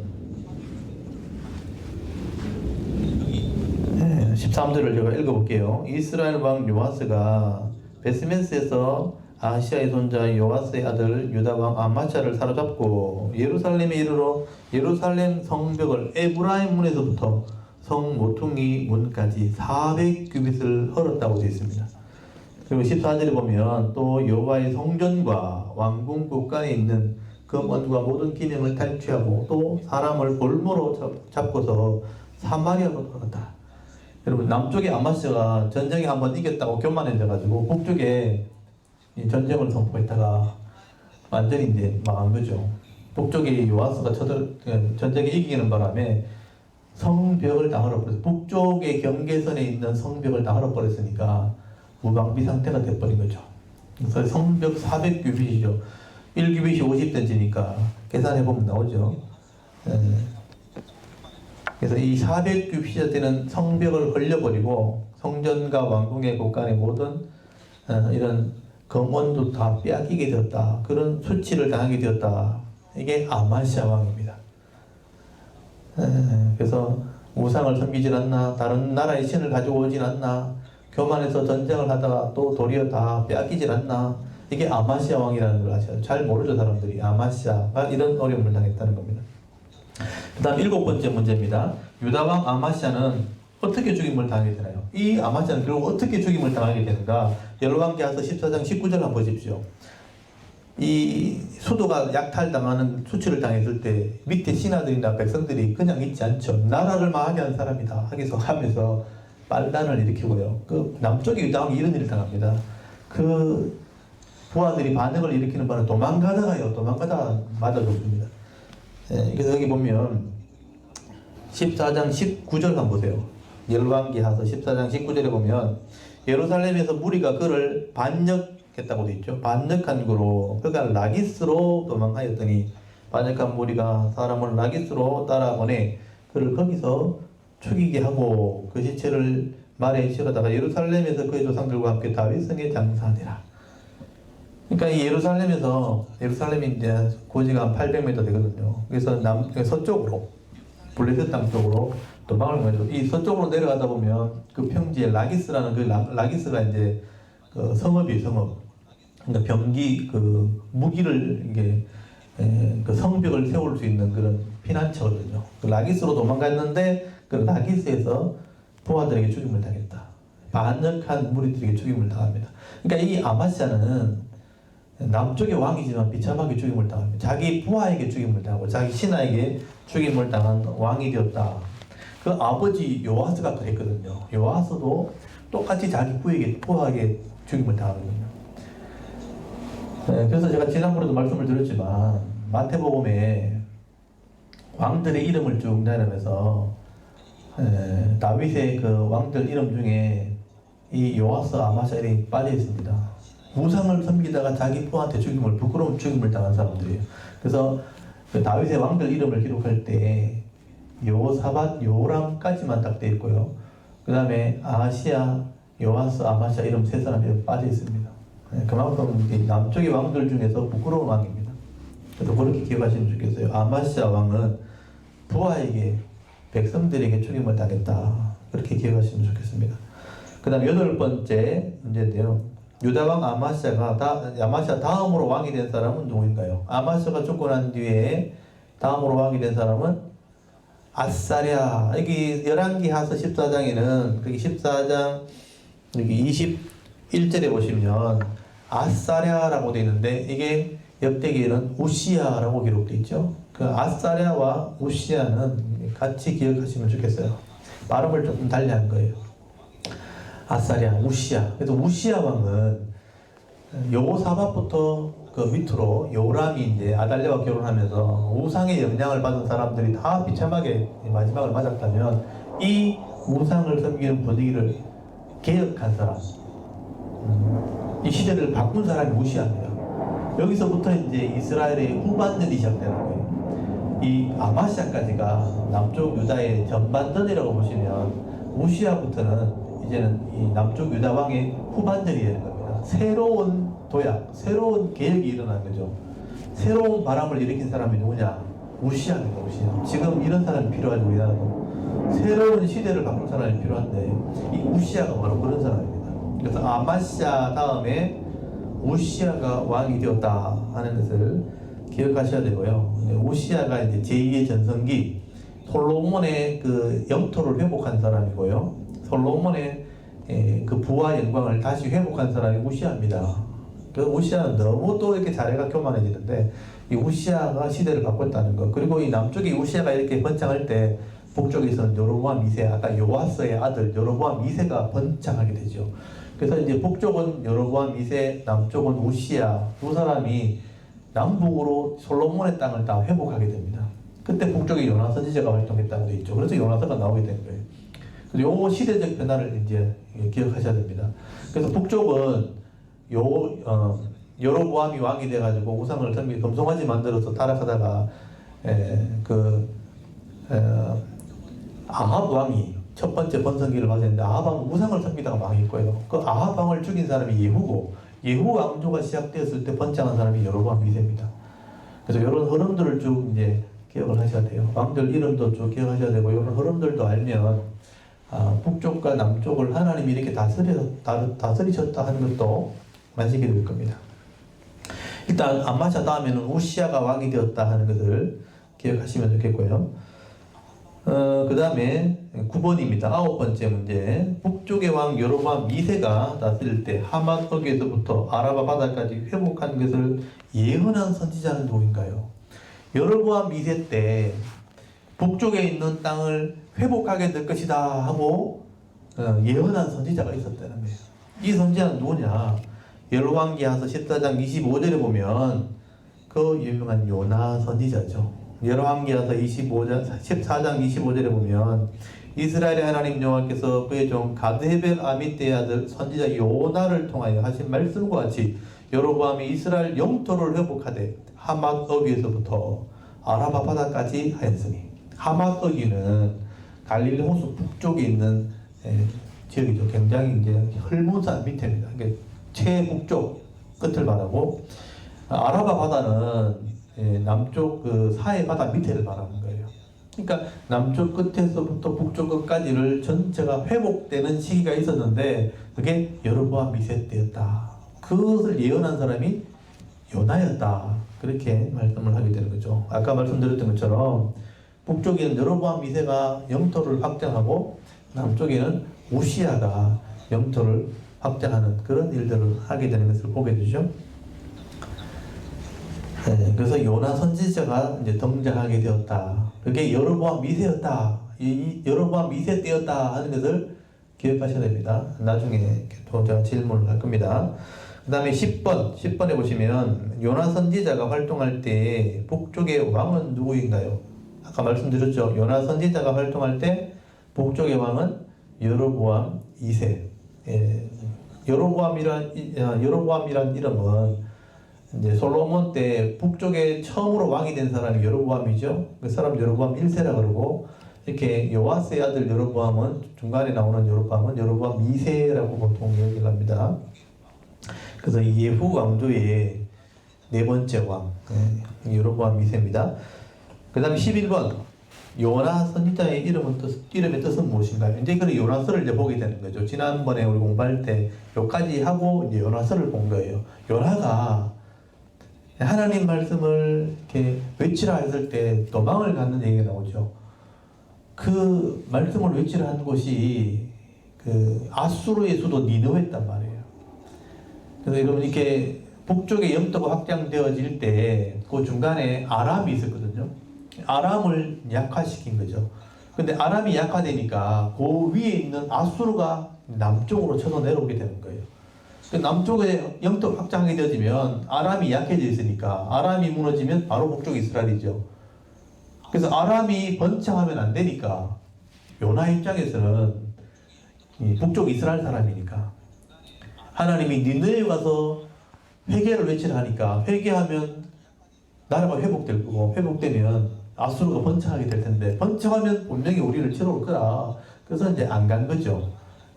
13절을 제가 읽어볼게요. 이스라엘 왕 요아스가 베스메스에서 아하시아의 손자 요아스의 아들 유다 왕 아마샤를 사로잡고 예루살렘에 이르러 예루살렘 성벽을 에브라임 문에서부터 성 모퉁이 문까지 400규빗을 헐었다고 되어 있습니다. 그리고 14절에 보면 또 여호와의 성전과 왕궁 곳간에 있는 금원과 모든 기념을 탈취하고 또 사람을 볼모로 잡고서 사마리아로 돌아갔다. 여러분, 남쪽에 아마스가 전쟁에 한번 이겼다고 교만해져가지고 북쪽에 전쟁을 선포했다가 완전히 이제 망한 거죠. 북쪽에 요아스가 전쟁에 이기는 바람에 성벽을 다 헐어버렸어요. 북쪽의 경계선에 있는 성벽을 다 헐어버렸으니까 무방비 상태가 돼버린 거죠. 그래서 성벽 400규빗이죠. 1규빗이 50cm니까 계산해보면 나오죠. 그래서 이 400규빗이 되는 성벽을 흘려버리고 성전과 왕궁의 곳간의 모든 이런 검원도 다 빼앗기게 되었다. 그런 수치를 당하게 되었다. 이게 아마시아 왕입니다. 그래서 우상을 섬기질 않나, 다른 나라의 신을 가지고 오질 않나, 교만해서 전쟁을 하다가 또 도리어 다 빼앗기질 않나. 이게 아마시아 왕이라는 걸 아셔요. 잘 모르죠, 사람들이. 아마시아가 이런 어려움을 당했다는 겁니다. 그 다음 7번째 문제입니다. 유다 왕 아마시아는 어떻게 죽임을 당하게 되나요? 이 아마시아는 결국 어떻게 죽임을 당하게 되는가? 열왕기하서 14장 19절 한번 보십시오. 이 수도가 약탈당하는 수치를 당했을 때 밑에 신하들이나 백성들이 그냥 있지 않죠. 나라를 망하게 한 사람이다 하면서 빨단을 일으키고요. 그 남쪽에 유다 왕이 이런 일을 당합니다. 그 부하들이 반역을 일으키는 바람에 도망가다가 맞아 죽습니다. 그래서 여기 보면 14장 19절 한번 보세요. 열왕기하서 14장 19절에 보면 예루살렘에서 무리가 그를 반역했다고 되어 있죠. 반역한 거로, 그러니까 라기스로 도망하였더니 반역한 무리가 사람을 라기스로 따라보내 그를 거기서 죽이게 하고 그 시체를 말에 실어다가 예루살렘에서 그의 조상들과 함께 다윗성에 장사하니라. 그러니까 이 예루살렘이 이제 고지가 한 800m 되거든요. 그래서 서쪽으로, 블레셋 땅 쪽으로 도망을 가죠. 이 서쪽으로 내려가다 보면 그 평지에 라기스라는 라기스가 이제 그 성읍이에요, 성읍. 그러니까 병기, 무기를 이게 그 성벽을 세울 수 있는 그런 피난처거든요. 그 라기스로 도망갔는데 그 라기스에서 부하들에게 죽임을 당했다. 반역한 무리들에게 죽임을 당합니다. 그러니까 이 아마시아는 남쪽의 왕이지만 비참하게 죽임을 당합니다. 자기 부하에게 죽임을 당하고 자기 신하에게 죽임을 당한 왕이 되었다. 그 아버지 요아스가 그랬거든요. 요아스도 똑같이 자기 부하에게 죽임을 당하거든요. 그래서 제가 지난번에도 말씀을 드렸지만 마태복음에 왕들의 이름을 쭉 내려면서 다윗의 그 왕들 이름 중에 이 요아스 아마시아 이름이 빠져 있습니다. 우상을 섬기다가 자기 부하한테 부끄러운 죽임을 당한 사람들이에요. 그래서 그 다윗의 왕들 이름을 기록할 때 여호사밧, 요람까지만 딱 되어 있고요. 그 다음에 아하시아, 요아스, 아마시아 이름 세 사람이 빠져 있습니다. 그만큼 남쪽의 왕들 중에서 부끄러운 왕입니다. 그래서 그렇게 기억하시면 좋겠어요. 아마시아 왕은 부하에게, 백성들에게 죽임을 당했다. 그렇게 기억하시면 좋겠습니다. 그 다음 8번째 문제인데요. 유다왕 아마시아 다음으로 왕이 된 사람은 누구인가요? 아마시아가 죽고 난 뒤에 다음으로 왕이 된 사람은 아사랴. 여기 열왕기하서 14장에는 거기 14장 여기 21절에 보시면 아사랴라고 되어 있는데 이게 역대기에는 우시야라고 기록되어 있죠. 그 아사랴와 우시야는 같이 기억하시면 좋겠어요. 발음을 조금 달리한 거예요. 아사랴, 우시야. 그래서 우시야 왕은 여호사밧부터 그 밑으로 요람이 이제 아달랴와 결혼하면서 우상의 영향을 받은 사람들이 다 비참하게 마지막을 맞았다면 이 우상을 섬기는 분위기를 개혁한 사람, 이 시대를 바꾼 사람이 우시야입니다. 여기서부터 이제 이스라엘의 후반전이 시작되는 거예요. 이 아마시아까지가 남쪽 유다의 전반전이라고 보시면 우시야부터는 이제는 이 남쪽 유다 왕의 후반전이 되는 겁니다. 새로운 도약, 새로운 계획이 일어난 거죠. 새로운 바람을 일으킨 사람이 누구냐? 우시아입니다. 우시아. 지금 이런 사람이 필요하죠. 우리나라도. 새로운 시대를 바꾼 사람이 필요한데 이 우시아가 바로 그런 사람입니다. 그래서 아마시아 다음에 우시아가 왕이 되었다 하는 것을 기억하셔야 되고요. 우시아가 이제 제2의 전성기 솔로몬의 그 영토를 회복한 사람이고요. 솔로몬의 그 부와 영광을 다시 회복한 사람이 우시아입니다. 그 우시아는 너무 또 이렇게 자리가 교만해지는데 이 우시아가 시대를 바꿨다는 것. 그리고 이 남쪽에 우시아가 이렇게 번창할 때 북쪽에서는 여로보암 2세, 아까 요아스의 아들 여로보암 2세가 번창하게 되죠. 그래서 이제 북쪽은 여로보암 2세, 남쪽은 우시아 두 사람이 남북으로 솔로몬의 땅을 다 회복하게 됩니다. 그때 북쪽에 요나 선지자가 활동했다고 되어 있죠. 그래서 요나서가 나오게 된 거예요. 그래서 요 시대적 변화를 이제 기억하셔야 됩니다. 그래서 북쪽은 여로보암이 왕이 돼가지고 우상을 섬기고 금송아지 만들어서 타락하다가 아합 왕이 첫 번째 번성기를 맞았는데 아합 왕은 우상을 섬기다가 망했고요. 그 아합 왕을 죽인 사람이 예후고 예후 왕조가 시작되었을 때 번창한 사람이 여로보암 2세입니다. 그래서 이런 흐름들을 쭉 이제 기억을 하셔야 돼요. 왕들 이름도 쭉 기억하셔야 되고 이런 흐름들도 알면 북쪽과 남쪽을 하나님이 이렇게 다스리셨다 하는 것도 만지게 될 겁니다. 일단 아마샤 다음에는 우시아가 왕이 되었다 하는 것을 기억하시면 좋겠고요. 그 다음에 9번입니다. 9번째 문제. 북쪽의 왕 여로보암 2세가 다스릴 때 하맛 거기에서부터 아라바 바다까지 회복한 것을 예언한 선지자는 누구인가요? 여로보암 2세 때 북쪽에 있는 땅을 회복하게 될 것이다 하고 예언한 선지자가 있었다는 거예요. 이 선지자는 누구냐? 열왕기하서 14장 25절에 보면 그 유명한 요나 선지자죠. 열왕기하서 14장 25절에 보면 이스라엘의 하나님 여호와께서 그의 종 가드헤벨 아미떼의 아들 선지자 요나를 통하여 하신 말씀과 같이 여로보암이 이스라엘 영토를 회복하되 하맛 어귀에서부터 아라바 바다까지 하였으니, 하맛 어귀는 갈릴리 호수 북쪽에 있는 지역이죠. 굉장히 이제 헐몬산 밑에입니다. 그러니까 최북쪽 끝을 말하고, 아라바 바다는 남쪽 그 사해 바다 밑에를 말하는 거예요. 그러니까 남쪽 끝에서부터 북쪽 끝까지를 전체가 회복되는 시기가 있었는데 그게 여로보암 2세 때였다. 그것을 예언한 사람이 요나였다. 그렇게 말씀을 하게 되는 거죠. 아까 말씀드렸던 것처럼 북쪽에는 여로보암 2세가 영토를 확장하고 남쪽에는 우시아가 영토를 확장하는 그런 일들을 하게 되는 것을 보게 되죠. 네, 그래서 요나 선지자가 이제 등장하게 되었다. 그게 여로보암 2세였다. 이 여로보암 2세 때였다 하는 것을 기억하셔야 됩니다. 나중에 또 제가 질문을 할 겁니다. 그 다음에 10번에 보시면 요나 선지자가 활동할 때 북쪽의 왕은 누구인가요? 아까 말씀드렸죠. 요나 선지자가 활동할 때 북쪽의 왕은 여로보암 2세. 여로보암이란 이름은 이제 솔로몬 때 북쪽에 처음으로 왕이 된 사람이 여로보암이죠. 그 사람 여로보암 1세라 그러고, 이렇게 요아스의 아들 여로보암은 중간에 나오는 여로보암은 여로보암 2세라고 보통 얘기를 합니다. 그래서 예후 왕조의 네 번째 왕, 여로보암 2세입니다. 그 다음에 11번, 요나 선지자의 이름의 뜻은 무엇인가요? 이제 그 요나서를 이제 보게 되는 거죠. 지난번에 우리 공부할 때 요까지 하고 이제 요나서를 본 거예요. 요나가 하나님 말씀을 이렇게 외치라 했을 때 도망을 가는 얘기가 나오죠. 그 말씀을 외치라 한 곳이 그 아수르의 수도 니느웨였단 말이에요. 그래서 여러분 이렇게 북쪽의 영토가 확장되어질 때 그 중간에 아람이 있었거든요. 아람을 약화시킨 거죠. 근데 아람이 약화되니까 그 위에 있는 아수르가 남쪽으로 쳐서 내려오게 되는 거예요. 그 남쪽에 영토 확장하게 되어지면 아람이 약해져 있으니까 아람이 무너지면 바로 북쪽 이스라엘이죠. 그래서 아람이 번창하면 안 되니까 요나 입장에서는 북쪽 이스라엘 사람이니까 하나님이 니느웨에 가서 회개를 외치라 하니까 회개하면 나라가 회복될 거고, 회복되면 아수르가 번창하게 될 텐데 번창하면 분명히 우리를 치러 올 거라. 그래서 이제 안 간 거죠.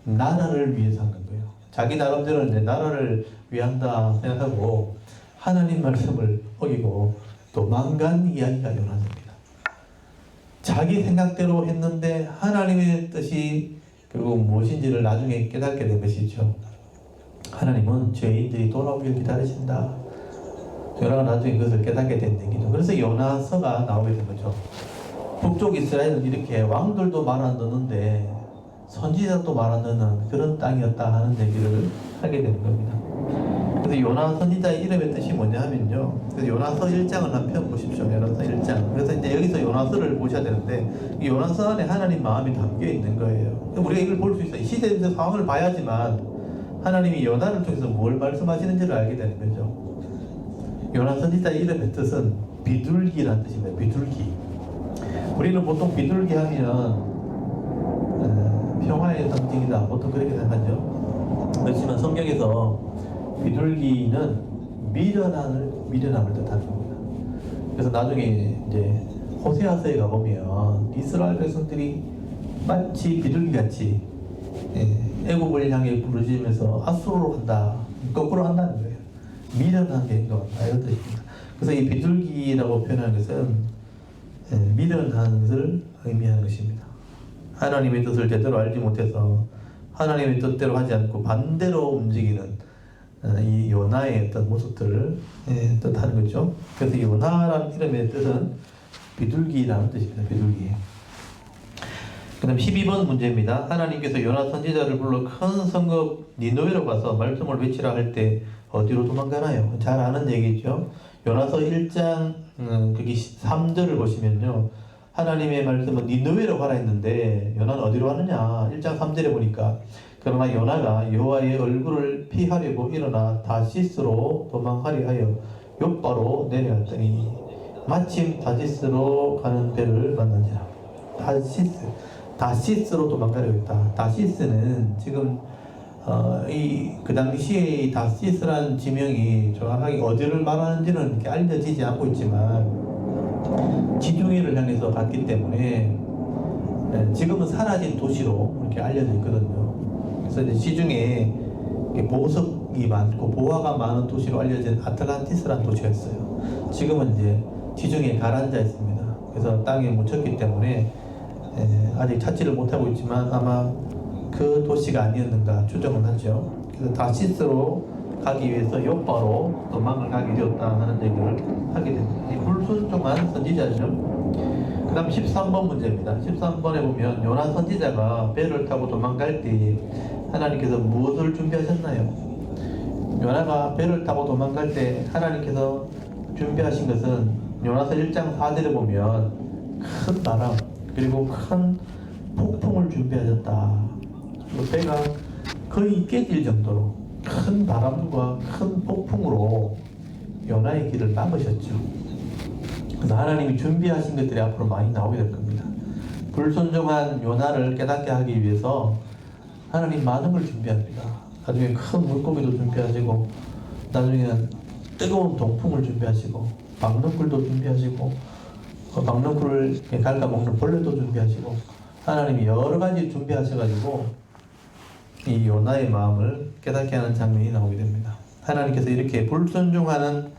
나라를 위해서 한 거예요. 자기 나름대로 이제 나라를 위한다 생각하고 하나님 말씀을 어기고 도망간 이야기가 요나서입니다. 자기 생각대로 했는데 하나님의 뜻이 결국 무엇인지를 나중에 깨닫게 된 것이죠. 하나님은 죄인들이 돌아오길 기다리신다. 요나가 나중에 그것을 깨닫게 된 얘기죠. 그래서 요나서가 나오게 된 거죠. 북쪽 이스라엘은 이렇게 왕들도 말 안 듣는데 선지자도 말 안 듣는 그런 땅이었다 하는 얘기를 하게 되는 겁니다. 그래서 요나 선지자의 이름의 뜻이 뭐냐 하면요. 그래서 요나서 1장을 한편 보십시오. 요나서 1장. 그래서 이제 여기서 요나서를 보셔야 되는데 이 요나서 안에 하나님 마음이 담겨 있는 거예요. 우리가 이걸 볼 수 있어요. 시대의 상황을 봐야지만 하나님이 요나를 통해서 뭘 말씀하시는지를 알게 되는 거죠. 요나 선지자의 이름의 뜻은 비둘기라는 뜻입니다. 비둘기. 우리는 보통 비둘기 하면 평화의 상징이다. 보통 그렇게 생각하죠. 그렇지만 성경에서 비둘기는 미련함을 뜻하는 겁니다. 그래서 나중에 이제 호세아서에 가보면 이스라엘 백성들이 마치 비둘기같이 애국을 향해 부르짖으면서 아수르로 간다. 거꾸로 한다는 거예요. 미련한 게 인정한다. 이런 뜻입니다. 그래서 이 비둘기라고 표현하는 것은 미련한 것을 의미하는 것입니다. 하나님의 뜻을 제대로 알지 못해서 하나님의 뜻대로 하지 않고 반대로 움직이는 이 요나의 어떤 모습들을 뜻하는 거죠. 그래서 요나라는 이름의 뜻은 비둘기라는 뜻입니다. 비둘기. 그 다음 12번 문제입니다. 하나님께서 요나 선지자를 불러 큰 성읍 니느웨로 가서 말씀을 외치라 할 때 어디로 도망가나요? 잘 아는 얘기죠. 요나서 1장 거기 3절을 보시면요. 하나님의 말씀은 니느웨로 가라 했는데 요나는 어디로 가느냐? 1장 3절에 보니까 그러나 요나가 여호와의 얼굴을 피하려고 일어나 다시스로 도망하려 하여 욥바로 내려갔더니 마침 다시스로 가는 배를 만난지라. 다시스로 도망가려고 했다. 다시스는 지금 그 당시에 이 다시스라는 지명이 정확하게 어디를 말하는지는 이렇게 알려지지 않고 있지만 지중해를 향해서 갔기 때문에 지금은 사라진 도시로 이렇게 알려져 있거든요. 그래서 이제 시중에 보석이 많고 보화가 많은 도시로 알려진 아틀란티스라는 도시가 있어요. 지금은 이제 지중해 가라앉아 있습니다. 그래서 땅에 묻혔기 때문에 아직 찾지를 못하고 있지만 아마 그 도시가 아니었는가 추정은 하죠. 그래서 다시스로 가기 위해서 욥바로 도망을 가게 되었다 하는 얘기를 하게 됩니다. 이 불순종한 선지자죠. 그 다음 13번 문제입니다. 13번에 보면 요나 선지자가 배를 타고 도망갈 때 하나님께서 무엇을 준비하셨나요? 요나가 배를 타고 도망갈 때 하나님께서 준비하신 것은 요나서 1장 4절에 보면 큰 바람 그리고 큰 폭풍을 준비하셨다. 배가 거의 깨질 정도로 큰 바람과 큰 폭풍으로 요나의 길을 막으셨죠. 그래서 하나님이 준비하신 것들이 앞으로 많이 나오게 될 겁니다. 불순종한 요나를 깨닫게 하기 위해서 하나님 많은 걸 준비합니다. 나중에 큰 물고기도 준비하시고 나중에는 뜨거운 동풍을 준비하시고 박능굴도 준비하시고 박능굴을 갉아먹는 벌레도 준비하시고 하나님이 여러 가지 준비하셔가지고 이 요나의 마음을 깨닫게 하는 장면이 나오게 됩니다. 하나님께서 이렇게 불순종하는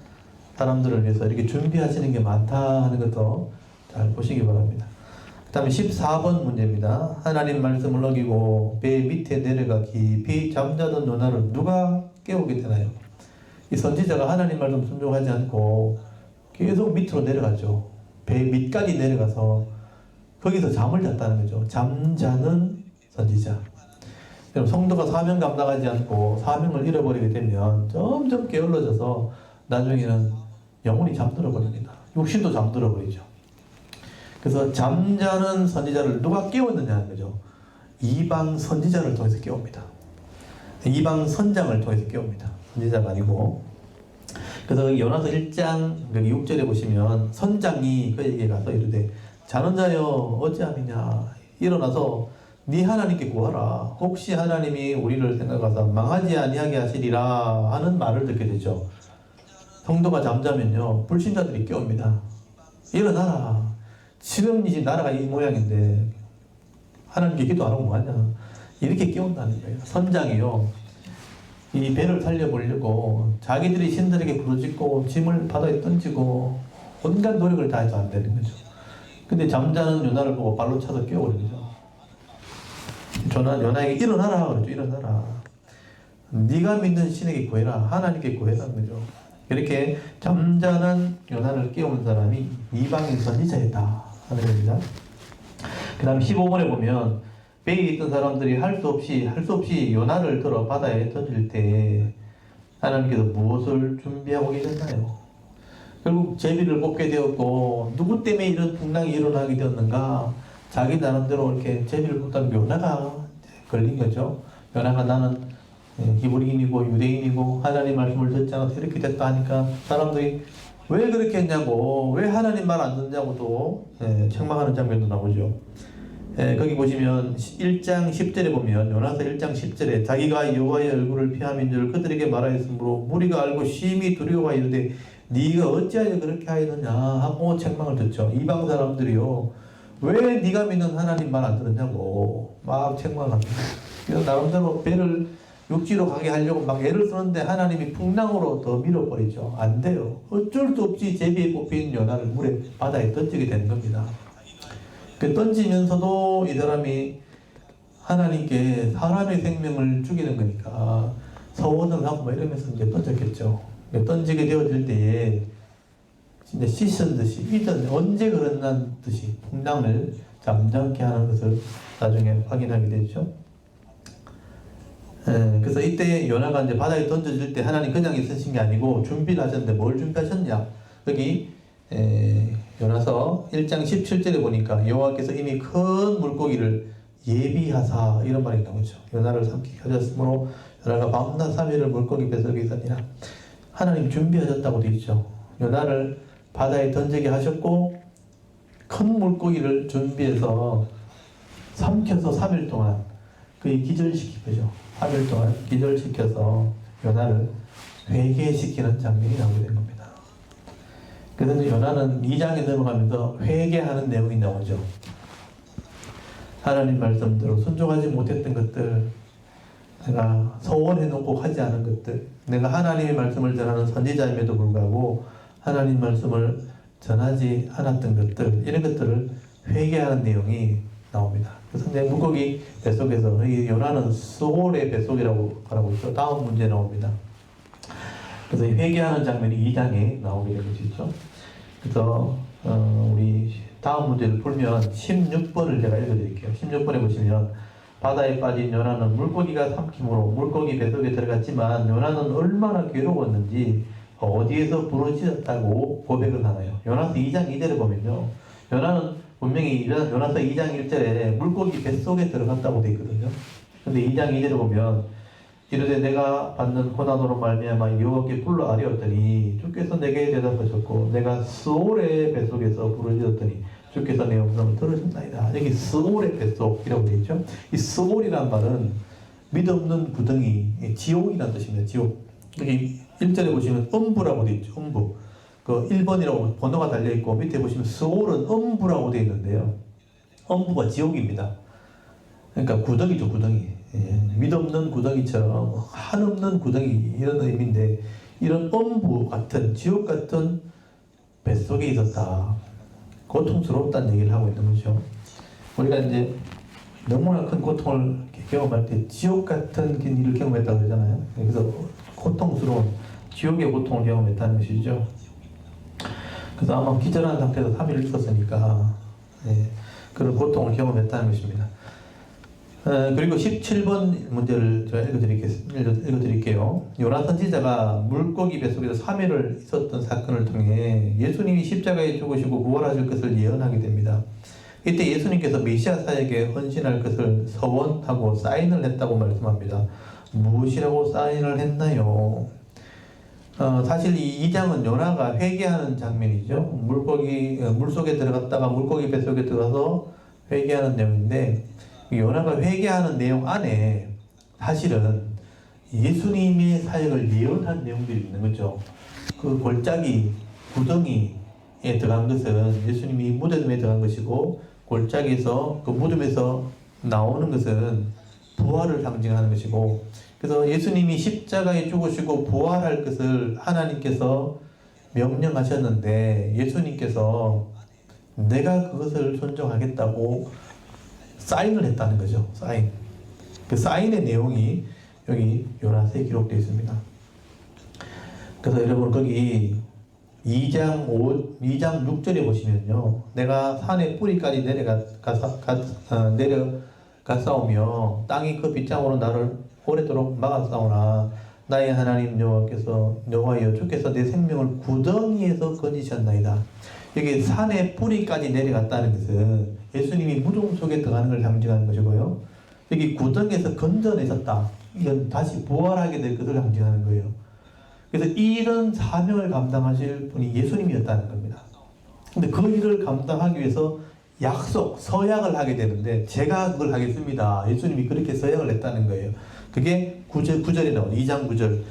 사람들을 위해서 이렇게 준비하시는 게 많다 하는 것도 잘 보시기 바랍니다. 그 다음에 14번 문제입니다. 하나님 말씀을 어기고 배 밑에 내려가 깊이 잠자던 요나를 누가 깨우게 되나요? 이 선지자가 하나님 말씀 순종하지 않고 계속 밑으로 내려가죠. 배 밑까지 내려가서 거기서 잠을 잤다는 거죠. 잠자는 선지자. 성도가 사명 감당하지 않고 사명을 잃어버리게 되면 점점 게을러져서 나중에는 영혼이 잠들어 버립니다. 육신도 잠들어 버리죠. 그래서 잠자는 선지자를 누가 깨웠느냐 하는 거죠. 이방 선지자를 통해서 깨웁니다. 이방 선장을 통해서 깨웁니다. 선지자가 아니고. 그래서 요나서 1장 6절에 보시면 선장이 그에게 가서 이르되 자는 자여 어찌함이냐 일어나서 네 하나님께 구하라. 혹시 하나님이 우리를 생각하사 망하지 아니하게 하시리라 하는 말을 듣게 되죠. 성도가 잠자면요 불신자들이 깨웁니다. 일어나라. 지금 이 나라가 이 모양인데 하나님께 기도 안 하고 뭐하냐. 이렇게 깨운다는 거예요. 선장이요 이 배를 살려보려고 자기들이 신들에게 부르짖고 짐을 바다에 던지고 온갖 노력을 다해도 안 되는 거죠. 근데 잠자는 요나를 보고 발로 차서 깨우는 거죠. 요나에게 일어나라 그러죠. 일어나라. 네가 믿는 신에게 구해라. 하나님께 구해라는 거죠. 이렇게 잠자는 요나를 깨운 사람이 이방인 선지자였다 하는 겁니다. 그 다음에 15번에 보면 배에 있던 사람들이 할 수 없이 요나를 들어 바다에 던질 때 하나님께서 무엇을 준비하고 계셨나요? 결국 제비를 뽑게 되었고, 누구 때문에 이런 풍랑이 일어나게 되었는가? 자기 나름대로 이렇게 제비를 뽑다 요나가 걸린 거죠. 요나가 나는 히브리인이고 유대인이고 하나님 말씀을 듣지 않아서 이렇게 됐다 하니까 사람들이 왜 그렇게 했냐고, 왜 하나님 말 안 듣냐고도 책망하는 장면도 나오죠. 거기 보시면 1장 10절에 보면 요나서 1장 10절에 자기가 여호와의 얼굴을 피함인 줄 그들에게 말하였으므로 무리가 알고 심히 두려워하 이르되 네가 어찌하여 그렇게 하였느냐 하고 책망을 듣죠. 이방 사람들이요, 왜 네가 믿는 하나님 말 안 들었냐고 막 책망합니다. 그래서 나름대로 배를 육지로 가게 하려고 막 애를 쓰는데 하나님이 풍랑으로 더 밀어버리죠. 안 돼요. 어쩔 수 없이 제비에 뽑힌 요나를 물에 바다에 던지게 되는 겁니다. 그 던지면서도 이 사람이 하나님께 사람의 생명을 죽이는 거니까 서원을 하고 막 이러면서 이제 던졌겠죠. 던지게 되어질 때에 진짜 씻은 듯이 이전 언제 그랬난 듯이 풍랑을 잠잠케 하는 것을 나중에 확인하게 되죠. 그래서 이때 요나가 이제 바다에 던져질 때 하나님 그냥 있으신 게 아니고 준비를 하셨는데 뭘 준비하셨냐? 여기 요나서 1장 17절에 보니까 여호와께서 이미 큰 물고기를 예비하사 이런 말이 나오죠. 요나를 삼키게 하셨으므로 요나가 밤낮 3일을 물고기 뱃속에 있었니라. 하나님 준비하셨다고 되어 있죠. 요나를 바다에 던지게 하셨고 큰 물고기를 준비해서 삼켜서 3일 동안 그의 기절시키죠. 3일 동안 기절시켜서 요나를 회개시키는 장면이 나오게 된 겁니다. 그래서 요나는 2장에 넘어가면서 회개하는 내용이 나오죠. 하나님 말씀대로 순종하지 못했던 것들, 내가 서원해놓고 하지 않은 것들, 내가 하나님의 말씀을 전하는 선지자임에도 불구하고 하나님 말씀을 전하지 않았던 것들, 이런 것들을 회개하는 내용이 나옵니다. 그래서 이제 물고기 뱃속에서 이 요나는 소홀의 뱃속이라고 말하고 있죠. 다음 문제 나옵니다. 그래서 회개하는 장면이 2장에 나오게 되는 것이죠. 그래서 우리 다음 문제를 풀면 16번을 제가 읽어드릴게요. 16번에 보시면 바다에 빠진 요나는 물고기가 삼킴으로 물고기 뱃속에 들어갔지만 요나는 얼마나 괴로웠는지 어디에서 부르짖었다고 고백을 하나요? 요나서 2장 2절에 보면요, 요나는 분명히 요나서 2장 1절에 물고기 뱃속에 들어갔다고 되어 있거든요. 근데 2장 2절에 보면 이르되 내가 받는 고난으로 말미암아 여호와께 불러 아뢰었더니 주께서 내게 대답하셨고 내가 스올의 뱃속에서 부르짖었더니 주께서 내 음성을 들으셨나이다. 여기 스올의 뱃속이라고 되어 있죠. 이 스올이란 말은 믿없는 구덩이, 지옥이라는 뜻입니다. 지옥. 여기 1절에 보시면 음부라고 되어 있죠. 음부. 그 1번이라고 번호가 달려있고 밑에 보시면 스올은 음부라고 되어 있는데요. 음부가 지옥입니다. 그러니까 구덩이죠, 구덩이. 믿없는 구덩이처럼 한없는 구덩이 이런 의미인데 이런 음부 같은 지옥 같은 뱃속에 있었다. 고통스럽다는 얘기를 하고 있는 거죠. 우리가 이제 너무나 큰 고통을 경험할 때 지옥 같은 일을 경험했다고 그러잖아요. 그래서 고통스러운 지옥의 고통을 경험했다는 것이죠. 그래서 아마 기절한 상태에서 3일 있었으니까 그런 고통을 경험했다는 것입니다. 그리고 17번 문제를 제가 읽어드릴게요. 요나 선지자가 물고기 뱃속에서 3일을 있었던 사건을 통해 예수님이 십자가에 죽으시고 부활하실 것을 예언하게 됩니다. 이때 예수님께서 메시아 사역에 헌신할 것을 서원하고 사인을 했다고 말씀합니다. 무엇이라고 사인을 했나요? 사실 이 2장은 요나가 회개하는 장면이죠. 물속에 들어갔다가 물고기 뱃속에 들어가서 회개하는 내용인데 요나가 회개하는 내용 안에 사실은 예수님의 사역을 예언한 내용들이 있는 거죠. 그 골짜기 구덩이에 들어간 것은 예수님이 무덤에 들어간 것이고 골짜기에서 그 무덤에서 나오는 것은 부활을 상징하는 것이고, 그래서 예수님이 십자가에 죽으시고 부활할 것을 하나님께서 명령하셨는데 예수님께서 내가 그것을 순종하겠다고 사인을 했다는 거죠. 사인. 그 사인의 내용이 여기 요나서에 기록되어 있습니다. 그래서 여러분 거기 2장 6절에 보시면요, 내가 산의 뿌리까지 내려가사오며 땅이 그 빗장으로 나를 오래도록 막았사오나 나의 하나님 여호와여 주께서 내 생명을 구덩이에서 건지셨나이다. 여기 산의 뿌리까지 내려갔다는 것은 예수님이 무덤 속에 들어가는 걸 상징하는 것이고요, 여기 구덩이에서 건져내셨다, 이건 다시 부활하게 될 것을 상징하는 거예요. 그래서 이런 사명을 감당하실 분이 예수님이었다는 겁니다. 근데 그 일을 감당하기 위해서 서약을 하게 되는데, 제가 그걸 하겠습니다, 예수님이 그렇게 서약을 했다는 거예요. 그게 9절에 나오는 2장 9절.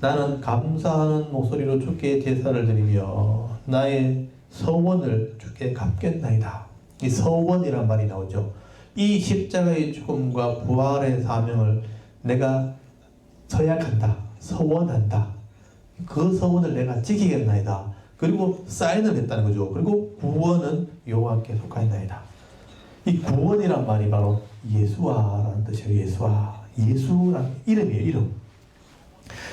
나는 감사하는 목소리로 주께 제사를 드리며 나의 서원을 주께 갚겠나이다. 이 서원이란 말이 나오죠. 이 십자가의 죽음과 부활의 사명을 내가 서약한다, 서원한다. 그 서원을 내가 지키겠나이다. 그리고 사인을 했다는 거죠. 그리고 구원은 여호와께 속하나이다. 이 구원이란 말이 바로 예수아라는 뜻이에요. 예수라는 이름이에요. 이름.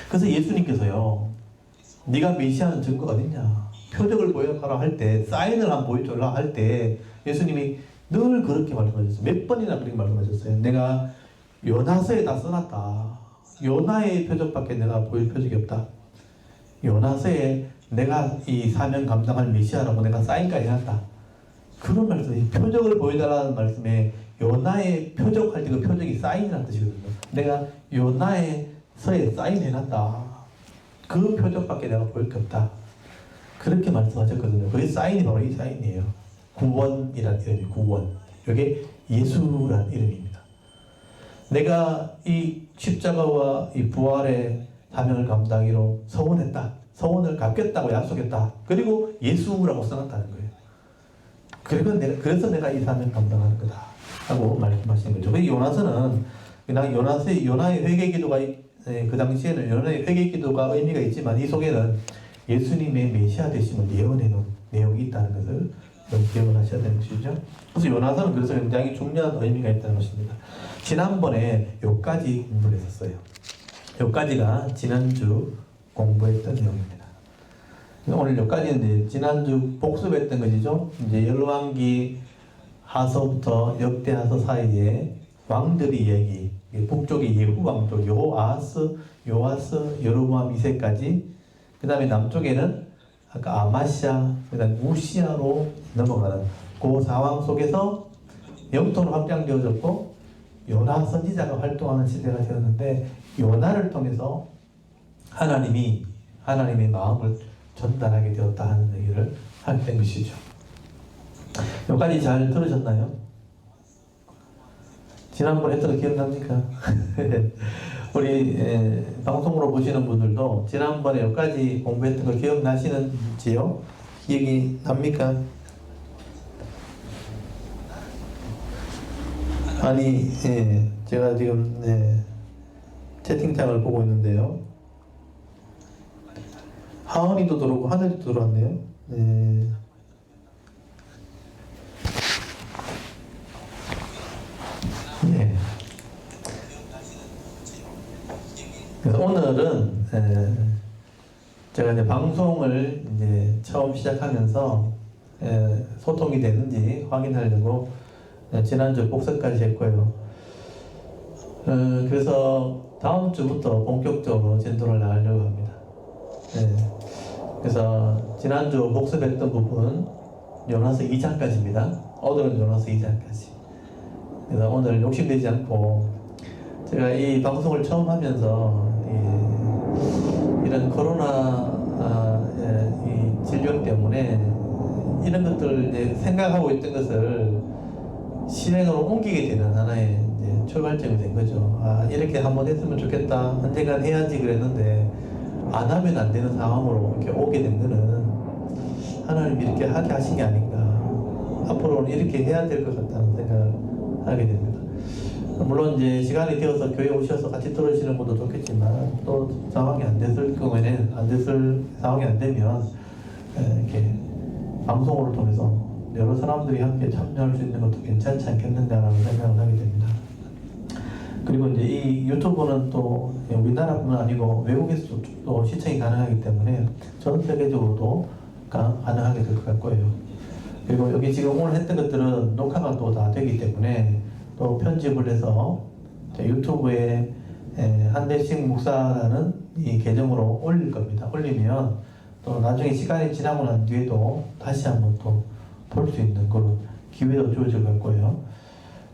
그래서 예수님께서요, 네가 메시아는 증거가 어딨냐, 표적을 보여가라 할 때, 사인을 한번 보여줘라 할 때 예수님이 늘 그렇게 말씀하셨어요. 몇 번이나 그렇게 말씀하셨어요. 내가 요나서에 다 써놨다. 요나의 표적밖에 내가 보일 표적이 없다. 요나서에 내가 이 사명 감당할 메시아라고 내가 사인까지 해놨다. 그런 말씀, 표적을 보여달라는 말씀에 요나의 표적할 때 그 표적이 사인이라는 뜻이거든요. 내가 요나의 서에 사인해놨다. 그 표적밖에 내가 보일 게 없다. 그렇게 말씀하셨거든요. 그 사인이 바로 이 사인이에요. 구원이라는 이름이 구원. 이게 예수라는 이름입니다. 내가 이 십자가와 이 부활의 사명을 감당하기로 서원했다. 서원을 갚겠다고 약속했다. 그리고 예수라고 써놨다는 거예요. 그래서 내가 이 사명 감당하는 거다 하고 말씀하시는 거죠. 그 요나서는 그냥 요나의 회개 기도가, 그 당시에는 요나의 회개 기도가 의미가 있지만 이 속에는 예수님의 메시아 되심을 예언해 놓은 내용이 있다는 것을 기억을 하셔야 되는 것이죠. 그래서 요나서는 그래서 굉장히 중요한 의미가 있다는 것입니다. 지난번에 요까지 공부를 했었어요. 요까지가 지난주 공부했던 내용입니다. 오늘 여기까지는 이제 지난주 복습했던 것이죠. 이제 열왕기 하서부터 역대하서 사이에 왕들의 얘기, 북쪽의 예후 왕족 요아스, 여로보암 2세까지, 그 다음에 남쪽에는 아까 아마시아, 그 다음에 우시아로 넘어가는 그 상황 속에서 영토는 확장되어졌고 요나 선지자가 활동하는 시대가 되었는데, 요나를 통해서 하나님의 마음을 전달하게 되었다 하는 얘기를 하게 된 것이죠. 여기까지 잘 들으셨나요? 지난번에 했던 거 기억납니까? 우리 방송으로 보시는 분들도 지난번에 여기까지 공부했던 거 기억나시는지요? 기억이 납니까? 아니, 제가 지금 채팅창을 보고 있는데요. 하은이도 들어오고 하늘이도 들어왔네요. 그래서 오늘은 제가 이제 방송을 이제 처음 시작하면서 소통이 되는지 확인하려고 지난주 복습까지 했고요. 그래서 다음 주부터 본격적으로 진도를 나가려고 합니다. 그래서 지난주 복습했던 부분 요나서 2장까지입니다. 오늘은 요나서 2장까지. 그래서 오늘 욕심내지 않고, 제가 이 방송을 처음 하면서 이런 코로나 이 질병 때문에 이런 것들 이제 생각하고 있던 것을 실행으로 옮기게 되는 하나의 이제 출발점이 된 거죠. 이렇게 한번 했으면 좋겠다, 언젠간 해야지 그랬는데 안 하면 안 되는 상황으로 이렇게 오게 된 거는 하나님이 이렇게 하게 하신 게 아닌가, 앞으로는 이렇게 해야 될 것 같다는 생각을 하게 됩니다. 물론 이제 시간이 되어서 교회 오셔서 같이 들으시는 것도 좋겠지만 또 상황이 안 됐을 경우에는 상황이 안 되면 이렇게 방송을 통해서 여러 사람들이 함께 참여할 수 있는 것도 괜찮지 않겠는가라는 생각을 하게 됩니다. 그리고 이제 이 유튜브는 또 우리나라뿐만 아니고 외국에서도 또 시청이 가능하기 때문에 전 세계적으로도 가능하게 될 것 같고요. 그리고 여기 지금 오늘 했던 것들은 녹화가 또 다 되기 때문에 또 편집을 해서 유튜브에 한대식 목사라는 이 계정으로 올릴 겁니다. 올리면 또 나중에 시간이 지나고 난 뒤에도 다시 한번 또 볼 수 있는 그런 기회도 주어질 것 같고요.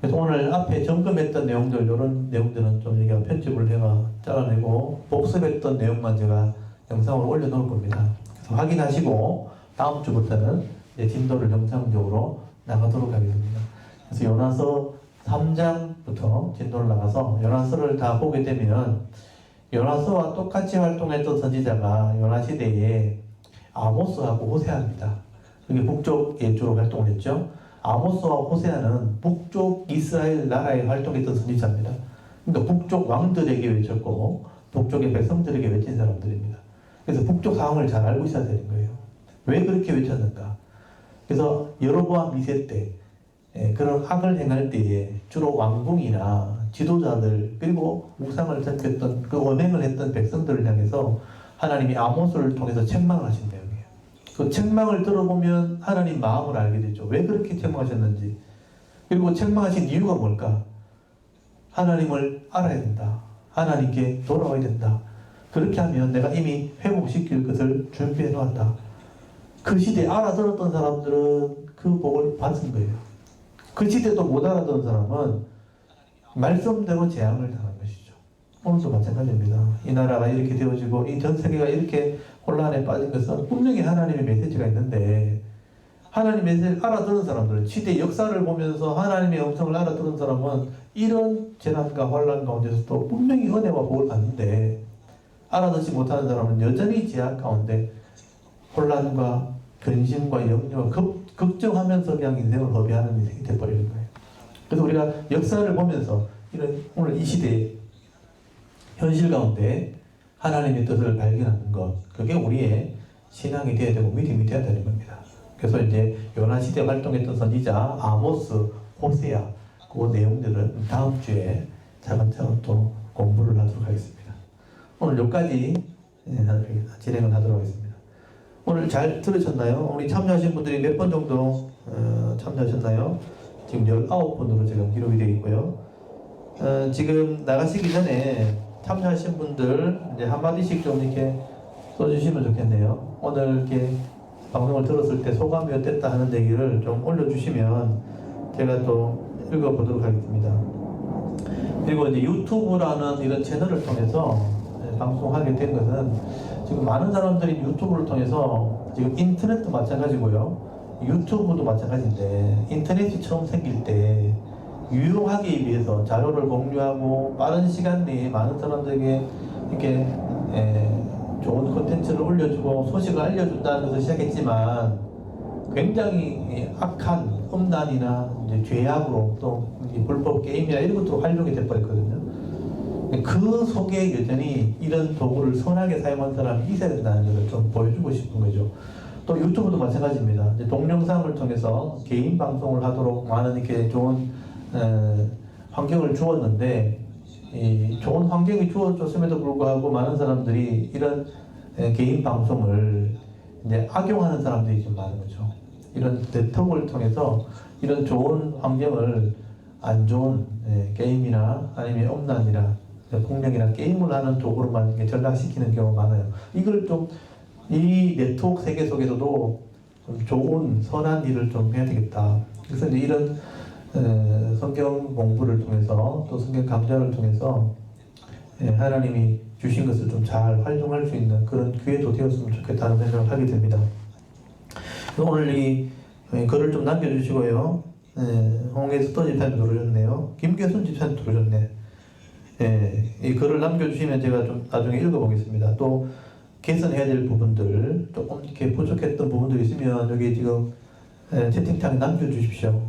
그래서 오늘 앞에 점검했던 내용들, 이런 내용들은 좀 제가 편집을 해가 잘라내고 복습했던 내용만 제가 영상으로 올려놓을 겁니다. 그래서 확인하시고 다음 주부터는 이제 진도를 정상적으로 나가도록 하겠습니다. 그래서 요나서 3장부터 진도를 나가서 요나서를 다 보게 되면 요나서와 똑같이 활동했던 선지자가 요나 시대에 아모스하고 호세아입니다. 이게 북쪽에 주로 활동을 했죠. 아모스와 호세아는 북쪽 이스라엘 나라에 활동했던 선지자입니다. 그러니까 북쪽 왕들에게 외쳤고 북쪽의 백성들에게 외친 사람들입니다. 그래서 북쪽 상황을 잘 알고 있어야 되는 거예요. 왜 그렇게 외쳤는가? 그래서 여로보암 2세 때 그런 악을 행할 때에 주로 왕궁이나 지도자들 그리고 우상을 섬겼던 그 언행을 했던 백성들을 향해서 하나님이 아모스를 통해서 책망을 하신 내용이에요. 그 책망을 들어보면 하나님 마음을 알게 되죠. 왜 그렇게 책망하셨는지. 그리고 책망하신 이유가 뭘까? 하나님을 알아야 된다. 하나님께 돌아와야 된다. 그렇게 하면 내가 이미 회복시킬 것을 준비해 놓았다. 그 시대에 알아들었던 사람들은 그 복을 받은 거예요. 그 시대도 못 알아듣는 사람은 말씀대로 재앙을 당한 것이죠. 오늘도 마찬가지입니다. 이 나라가 이렇게 되어지고 이 전 세계가 이렇게 혼란에 빠진 것은 분명히 하나님의 메시지가 있는데 하나님의 메시지를 알아들은 사람들은 시대 역사를 보면서 하나님의 음성을 알아들은 사람은 이런 재난과 혼란 가운데서도 분명히 은혜와 복을 받는데 알아듣지 못하는 사람은 여전히 재앙 가운데 혼란과 근심과 염려와 걱정하면서 그냥 인생을 허비하는 인생이 되어버리는 거예요. 그래서 우리가 역사를 보면서 이런 오늘 이 시대의 현실 가운데 하나님의 뜻을 발견하는 것, 그게 우리의 신앙이 되어야 되고 믿음이 되어야 되는 겁니다. 그래서 이제 요나 시대 활동했던 선지자 아모스, 호세아 그 내용들은 다음 주에 차근차근 또 공부를 하도록 하겠습니다. 오늘 여기까지 진행을 하도록 하겠습니다. 오늘 잘 들으셨나요? 우리 참여하신 분들이 몇 번 정도 참여하셨나요? 지금 19분으로 지금 기록이 되어 있고요. 지금 나가시기 전에 참여하신 분들 이제 한마디씩 좀 이렇게 써주시면 좋겠네요. 오늘 이렇게 방송을 들었을 때 소감이 어땠다 하는 얘기를 좀 올려주시면 제가 또 읽어보도록 하겠습니다. 그리고 이제 유튜브라는 이런 채널을 통해서 방송하게 된 것은 지금 많은 사람들이 유튜브를 통해서 지금 인터넷도 마찬가지고요. 유튜브도 마찬가지인데 인터넷이 처음 생길 때 유용하기 위해서 자료를 공유하고 빠른 시간 내에 많은 사람들에게 이렇게 좋은 콘텐츠를 올려주고 소식을 알려준다는 것을 시작했지만 굉장히 악한 음란이나 이제 죄악으로 또 불법 게임이나 이런 것도 활용이 돼버렸거든요. 그 속에 여전히 이런 도구를 선하게 사용한 사람이 있어야 된다는 것을 좀 보여주고 싶은 거죠. 또 유튜브도 마찬가지입니다. 이제 동영상을 통해서 개인 방송을 하도록 많은 이렇게 좋은 환경을 주었는데 이 좋은 환경이 주어졌음에도 불구하고 많은 사람들이 이런 개인 방송을 이제 악용하는 사람들이 좀 많은 거죠. 이런 네트워크를 통해서 이런 좋은 환경을 안 좋은 게임이나 아니면 음란이나 폭력이나 게임을 하는 쪽으로만 이렇게 전락시키는 경우가 많아요. 이걸 좀 이 네트워크 세계 속에서도 좀 좋은 선한 일을 좀 해야 되겠다. 그래서 이제 이런 성경 공부를 통해서 또 성경 강좌를 통해서 하나님이 주신 것을 좀 잘 활용할 수 있는 그런 기회도 되었으면 좋겠다는 생각을 하게 됩니다. 오늘 이 글을 좀 남겨주시고요. 홍혜수 집사님 들어오셨네요. 김계순 집사님 들어오셨네. 이 글을 남겨주시면 제가 좀 나중에 읽어보겠습니다. 또 개선해야 될 부분들, 조금 이렇게 부족했던 부분들이 있으면 여기 지금 채팅창에 남겨주십시오.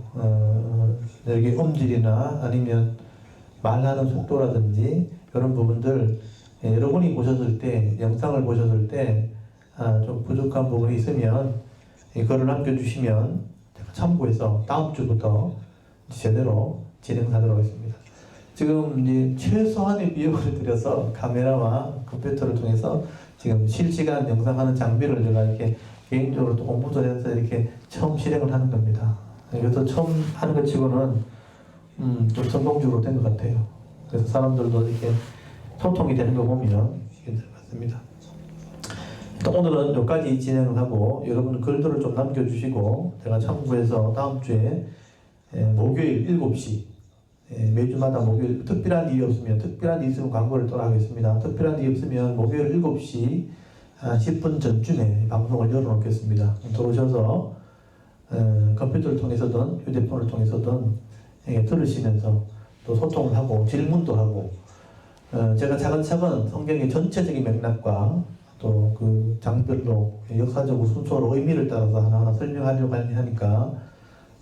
여기 음질이나 아니면 말하는 속도라든지 이런 부분들 여러분이 보셨을 때 영상을 보셨을 때 좀 부족한 부분이 있으면 글을 남겨주시면 제가 참고해서 다음 주부터 제대로 진행하도록 하겠습니다. 지금 이제 최소한의 비용을 들여서 카메라와 컴퓨터를 통해서 지금 실시간 영상하는 장비를 제가 이렇게 개인적으로 또 공부도 해서 이렇게 처음 실행을 하는 겁니다. 그래서 처음 하는 것 치고는 좀 성공적으로 된 것 같아요. 그래서 사람들도 이렇게 소통이 되는 거 보면 괜찮습니다. 오늘은 여기까지 진행을 하고 여러분 글들을 좀 남겨주시고 제가 참고해서 다음 주에 목요일 7시 매주마다 목요일 특별한 일이 없으면 특별한 일이 있으면 광고를 또 하겠습니다. 특별한 일이 없으면 목요일 7시 10분 전쯤에 방송을 열어놓겠습니다. 들어오셔서 컴퓨터를 통해서든 휴대폰을 통해서든 들으시면서 또 소통을 하고 질문도 하고 제가 차근차근 성경의 전체적인 맥락과 또 그 장별로 역사적으로 순서로 의미를 따라서 하나하나 설명하려고 하니까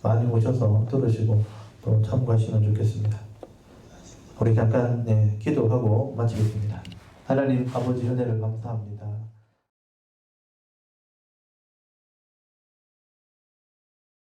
많이 오셔서 들으시고 또 참고하시면 좋겠습니다. 우리 잠깐 기도하고 마치겠습니다. 하나님 아버지 은혜를 감사합니다.